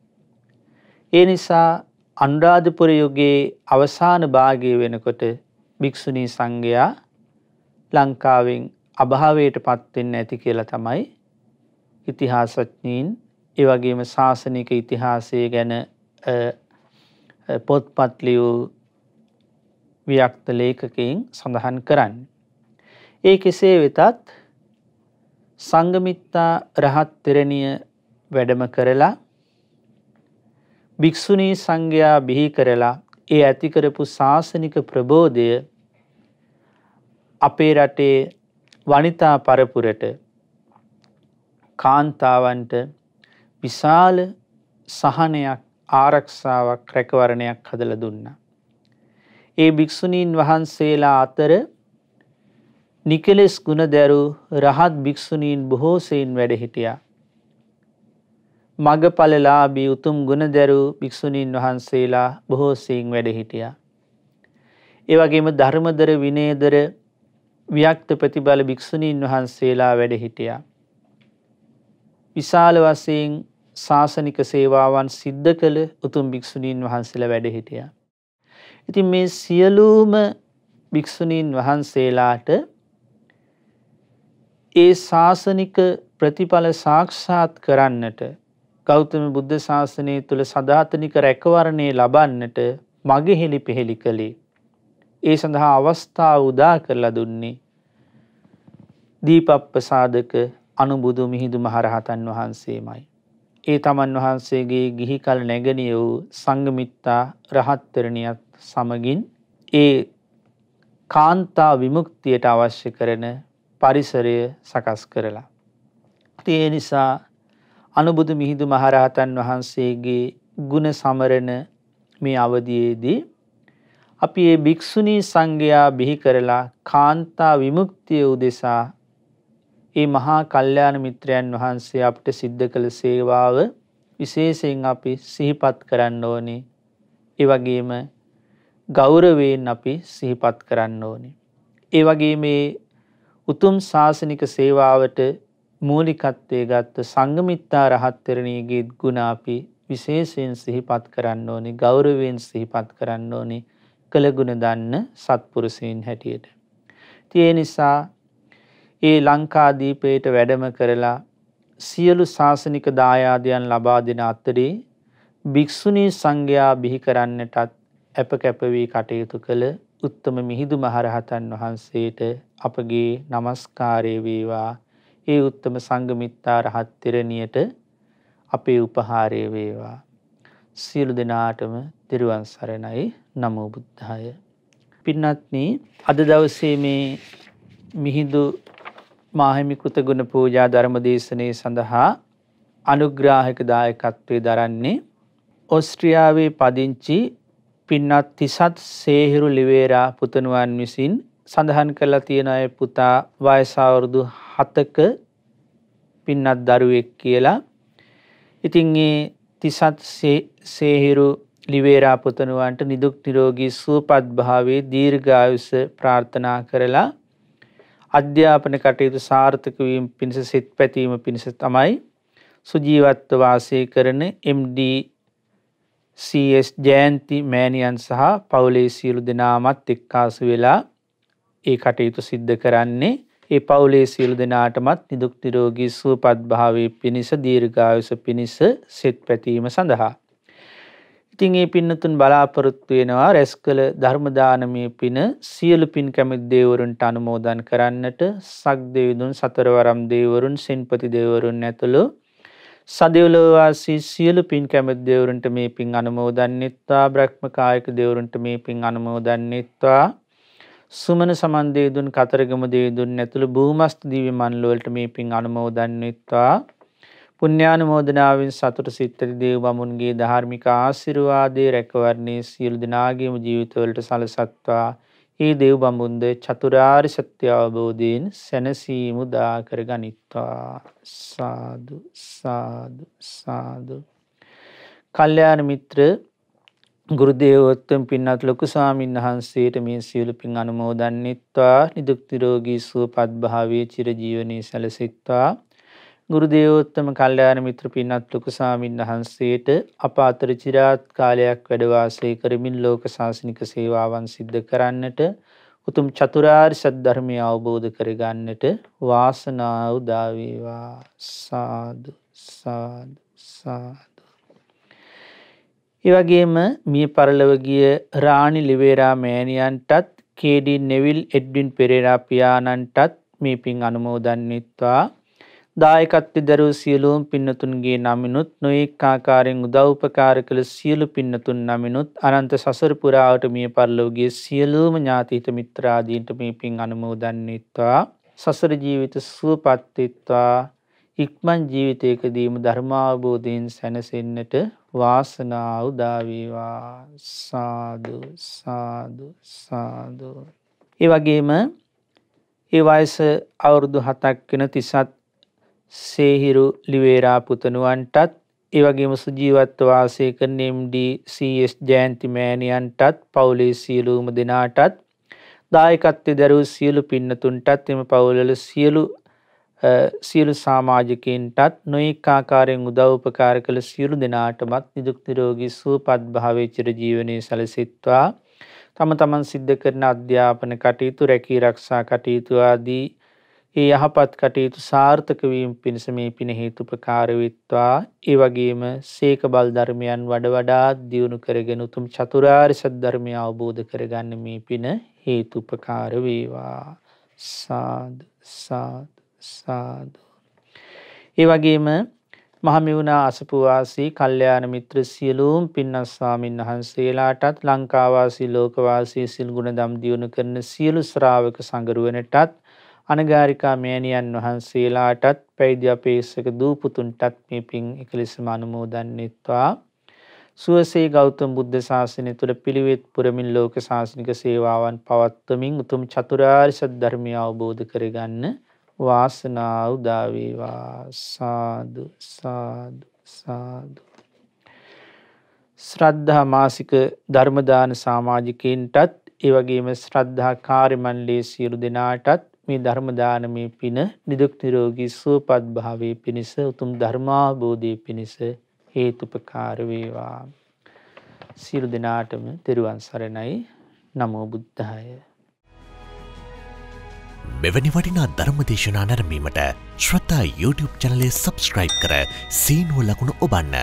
ඒ නිසා අනුරාධපුර යුගයේ අවසාන භාගය වෙනකොට භික්ෂුණී සංඝයා ලංකාවෙන් අභාවයටපත් වෙන්නේ නැති කියලා තමයි ඉතිහාසඥයින්, ඒ වගේම ශාසනික ඉතිහාසය ගැන පොත්පත් ලියූ වික්ත ලේඛකයන් සඳහන් කරන්නේ. ඒ කෙසේ වෙතත් සංඝමිත්තා රහත් තෙරණිය වැඩම කරලා භික්ෂුණී සංඝයා බිහි කරලා ඒ ඇති කරපු ශාසනික ප්‍රබෝධය අපේ රටේ වනිතා පරපුරට, කාන්තාවන්ට විශාල සහනයක්, ආරක්ෂාවක්, රැකවරණයක් හදලා දුන්නා. ඒ භික්ෂුණීන් වහන්සේලා අතර නිකලෙස් ගුණ දැරු රහත් භික්ෂුණීන් බොහෝ සෙයින් වැඩ හිටියා. මගපලලාභී උතුම් ගුණ දැරු භික්ෂුණීන් වහන්සේලා බොහෝ සෙයින් වැඩ හිටියා. ඒ වගේම ධර්මදර, විනයදර, වික්ත ප්‍රතිබල භික්ෂුණීන් වහන්සේලා වැඩ හිටියා. විශාල වශයෙන් ශාසනික සේවාවන් සිද්ධ කළ උතුම් භික්ෂුණීන් වහන්සේලා වැඩ හිටියා. ඉතින් මේ සියලුම භික්ෂුණීන් වහන්සේලාට ඒ ශාසනික ප්‍රතිඵල සාක්ෂාත් කරන්නට, ගෞතම බුද්ධ ශාසනය තුළ සදාතනික රැකවරණය ලබන්නට මගෙහිලි පෙහෙලි කළේ, ඒ සඳහා අවස්ථාව උදා කරලා දුන්නේ දීපප්‍රසාදක අනුබුදු මිහිඳු මහරහතන් වහන්සේමයි. ඒ තමන් වහන්සේගේ ගිහි කල නැගණිය වූ සංඝමිත්තා රහත් තෙරණියත් සමගින් ඒ කාන්තා විමුක්තියට අවශ්‍ය කරන පරිසරය සකස් කරලා. ඒ නිසා අනුබුදු මිහිඳු මහරහතන් වහන්සේගේ ගුණ සමරන මේ අවධියේදී අපි මේ භික්ෂුණී සංඝයා බිහි කරලා කාන්තා විමුක්තිය උදෙසා ඒ මහා කල්යාණ මිත්‍රයන් වහන්සේ අපට සිද්ධ කළ සේවාව විශේෂයෙන් අපි සිහිපත් කරන්න ඕනේ. ඒ වගේම ගෞරවයෙන් අපි සිහිපත් කරන්න ඕනේ. ඒ වගේම මේ උතුම් ශාසනික සේවාවට මූලිකත්වයේ ගත්ත සංඝමිත්තා රහත් තෙරණියගේ ගුණ අපි විශේෂයෙන් සිහිපත් කරන්න ඕනේ, ගෞරවයෙන් සිහිපත් කරන්න ඕනේ, කළ ගුණ දන්න සත්පුරුෂයන් හැටියට. ඒ නිසා ඒ ලංකාදීපයට වැඩම කරලා සියලු ශාසනික දායාදයන් ලබා දෙන අතරේ භික්ෂුණී සංඝයා බිහි කරන්නටත් අප කැප වී කටයුතු කළ උත්තම මිහිඳු මහරහතන් වහන්සේට අපගේ নমස්කාරය වේවා. ඒ උත්තම සංඝ මිත්තා රහත් තෙරණියට අපේ උපහාරය වේවා. සියලු දෙනාටම තෙරුවන් සරණයි. නමෝ බුද්ධාය. පින්වත්නි, අද දවසේ මේ මිහිඳු මාහිමි කෘතගුණ පූජා ධර්ම දේශනාව සඳහා අනුග්‍රාහක දායකත්වයේ දරන්නේ ඕස්ට්‍රියාවේ පදිංචි පින්වත් තිසත් සේහිරු ලිවේරා පුතණුවන් විසින් සඳහන් කරලා තියෙන අය පුතා වයස අවුරුදු 7ක පින්වත් දරුවෙක් කියලා. ඉතින් මේ තිසත් සේහිරු ලිවේරා පුතණුවන්ට නිදුක් නිරෝගී සුවපත් භාවයේ දීර්ඝායුෂ ප්‍රාර්ථනා කරලා අධ්‍යාපන කටයුතු සාර්ථක වීම පිණිස සිත පැතීම පිණිස තමයි සුජීවත්ව වාසය කරන MD/CS ජයන්ති මෑණියන් සහ පවුලේ සියලු දෙනාමත් එක්කාසු වෙලා ඒ කටයුතු සිද්ධ කරන්නේ. ඒ පවුලේ සියලු දෙනාටමත් නිදුක් නිරෝගී සුවපත් භාවයේ පිණිස දීර්ඝායුෂ පිණිස සිත පැතීම සඳහා. ඉතින් මේ පින්නතුන් බලාපොරොත්තු වෙනවා රැස් කළ ධර්ම දානමය පින සියලු පින් කැමති දේවරුන්ට අනුමෝදන් කරන්නට. සක් දෙවිඳුන් සතරවරම් දේවරුන් සෙන්පති දේවරුන් ඇතුළු සදෙව්ලොව වාසී සියලු පින් කැමති දේවරුන්ට මේ පින් අනුමෝදන් වෙත්වා. බ්‍රහ්ම කායික දේවරුන්ට මේ පින් අනුමෝදන් වෙත්වා. සුමන සමන් දේදුන් කතරගම දේදුන් ඇතුළු භූමස්ත දිව්‍ය මණ්ඩල වලට මේ පින් අනුමෝදන් වෙත්වා. පුණ්‍යානුමෝදනාවෙන් සතුට සිත් ඇති දේව බමුණුගේ ධාර්මික ආශිර්වාදයේ රැකවරණේ සියලු දෙනාගේම ජීවිතවලට සලසත්වා. ඒ දේව බමුණුද චතුරාර්ය සත්‍ය අවබෝධයෙන් සැනසීම උදා කරගනිත්වා. සාදු සාදු සාදු. කල්යාණ මිත්‍ර ගුරු දේවෝත්තම පින්වත් ලොකු ස්වාමීන් වහන්සේට මේ සියලු පින් අනුමෝදන් වෙත්වා. නිදුක් නිරෝගී සුවපත් භාවයේ චිරජීවනයේ සැලසෙත්වා. ගුරු දේවෝත්තම කල්යාණ මිත්‍ර පින්වත් ලොකු ස්වාමීන් වහන්සේට අප අතර চিරාත් කාලයක් වැඩ වාසය කරමින් ලෝක ශාසනික සේවාවන් සිද්ධ කරන්නට උතුම් චතුරාර්ය සත්‍ය ධර්මය අවබෝධ කරගන්නට වාසනාව උදා වේවා. සාදු සාදු සාදු. ඒ වගේම මිය පරලොව ගිය රාණි ලිවේරා මෑණියන්ටත් කේ.ඩී. නෙවිල් එඩ්වින් පෙරේරා පියාණන්ටත් මේ පින් අනුමෝදන් වෙත්වා. දායකත්වයේ දරූ සියලුම පින්නතුන්ගේ නමිනුත් නොඑක ආකාරයෙන් උදව් උපකාර කළ සියලු පින්නතුන් නමිනුත් අනන්ත සසර පුරාවට මිය පරලොව ගිය සියලුම ඥාති හිත මිත්‍රාදීන්ට මේ පින් අනුමෝදන් වෙත්වා. සසර ජීවිත සුවපත් වෙත්වා. ඉක්මන් ජීවිතයකදීම ධර්මාවබෝධයෙන් සැනසෙන්නට වාසනාව උදා වේවා. සාදු සාදු සාදු. ඒ වගේම ඒ වයස අවුරුදු 7ක් වෙන තිසත් සේහිරු ලිවේරා පුතණුවන්ටත් ඒ වගේම සුජීවත්ව වාසය කරන MD/CS ජයන්ති මෑණියන්ටත් පවුලේ සියලුම දෙනාටත් දායකත්වයේ දරූ සියලු පින්නතුන්ටත් එම පවුල්වල සියලු සමාජිකයින්ටත් නොඑක ආකාරයෙන් උදව් උපකාර කළ සියලු දෙනාටමත් නිදුක් නිරෝගී සුවපත් භාවයේ චිරජීවනයේ සැලසෙත්වා. තම තමන් සිද්ධ කරන අධ්‍යාපන කටයුතු රැකී ආරක්ෂා කටයුතු ආදී ඒ යහපත් කටයුතු සාර්ථක වීම පිණිස මේ පින හේතුපකාර වෙත්වා. ඒ වගේම සීක බල ධර්මයන් වඩා දියුණු කරගෙන උතුම් චතුරාර්ය සත්‍ය ධර්මය අවබෝධ කරගන්න මේ පින හේතුපකාර වේවා. සාදු සාදු සාදු. ඒ වගේම මහමෙවුනා අසපු වාසී කල්යාණ මිත්‍ර සියලුම පින්වත් ස්වාමීන් වහන්සේලාටත් ලංකාවාසී ලෝකවාසී සිල් ගුණ දම් දියුණු කරන සියලු ශ්‍රාවක සංගරුවනටත් අනගාരികා මෑණියන් වහන්සේලාටත් පැවිදි අපේක්ෂක දූ පුතුන්ටත් මේ පින් එකලෙසම අනුමෝදන් වෙත්වා. සුවසේ ගෞතම බුද්ධ ශාසනය තුළ පිළිවෙත් පුරමින් ලෝක ශාසනික සේවාවන් පවත්වමින් උතුම් චතුරාර්ය සත්‍ය ධර්මය අවබෝධ කරගන්න වාසනාව උදා වේවා. සාදු සාදු සාදු. ශ්‍රද්ධා මාසික ධර්ම දාන සමාජිකයින්ටත් ඒ වගේම ශ්‍රද්ධා කාර්ය මණ්ඩලයේ සියලු දෙනාටත් මේ ධර්ම දානමේ පින නිදුක් නිරෝගී සුවපත් භාවයේ පිණිස උතුම් ධර්මාභෝධයේ පිණිස හේතුපකාර වේවා. සියලු දෙනාටම තෙරුවන් සරණයි. නමෝ බුද්ධාය. මෙවැනි වටිනා ධර්මදේශනා නැරඹීමට ශ්‍රද්ධා YouTube චැනලය සබස්ක්‍රයිබ් කර සීනුව ලකුණ ඔබන්න.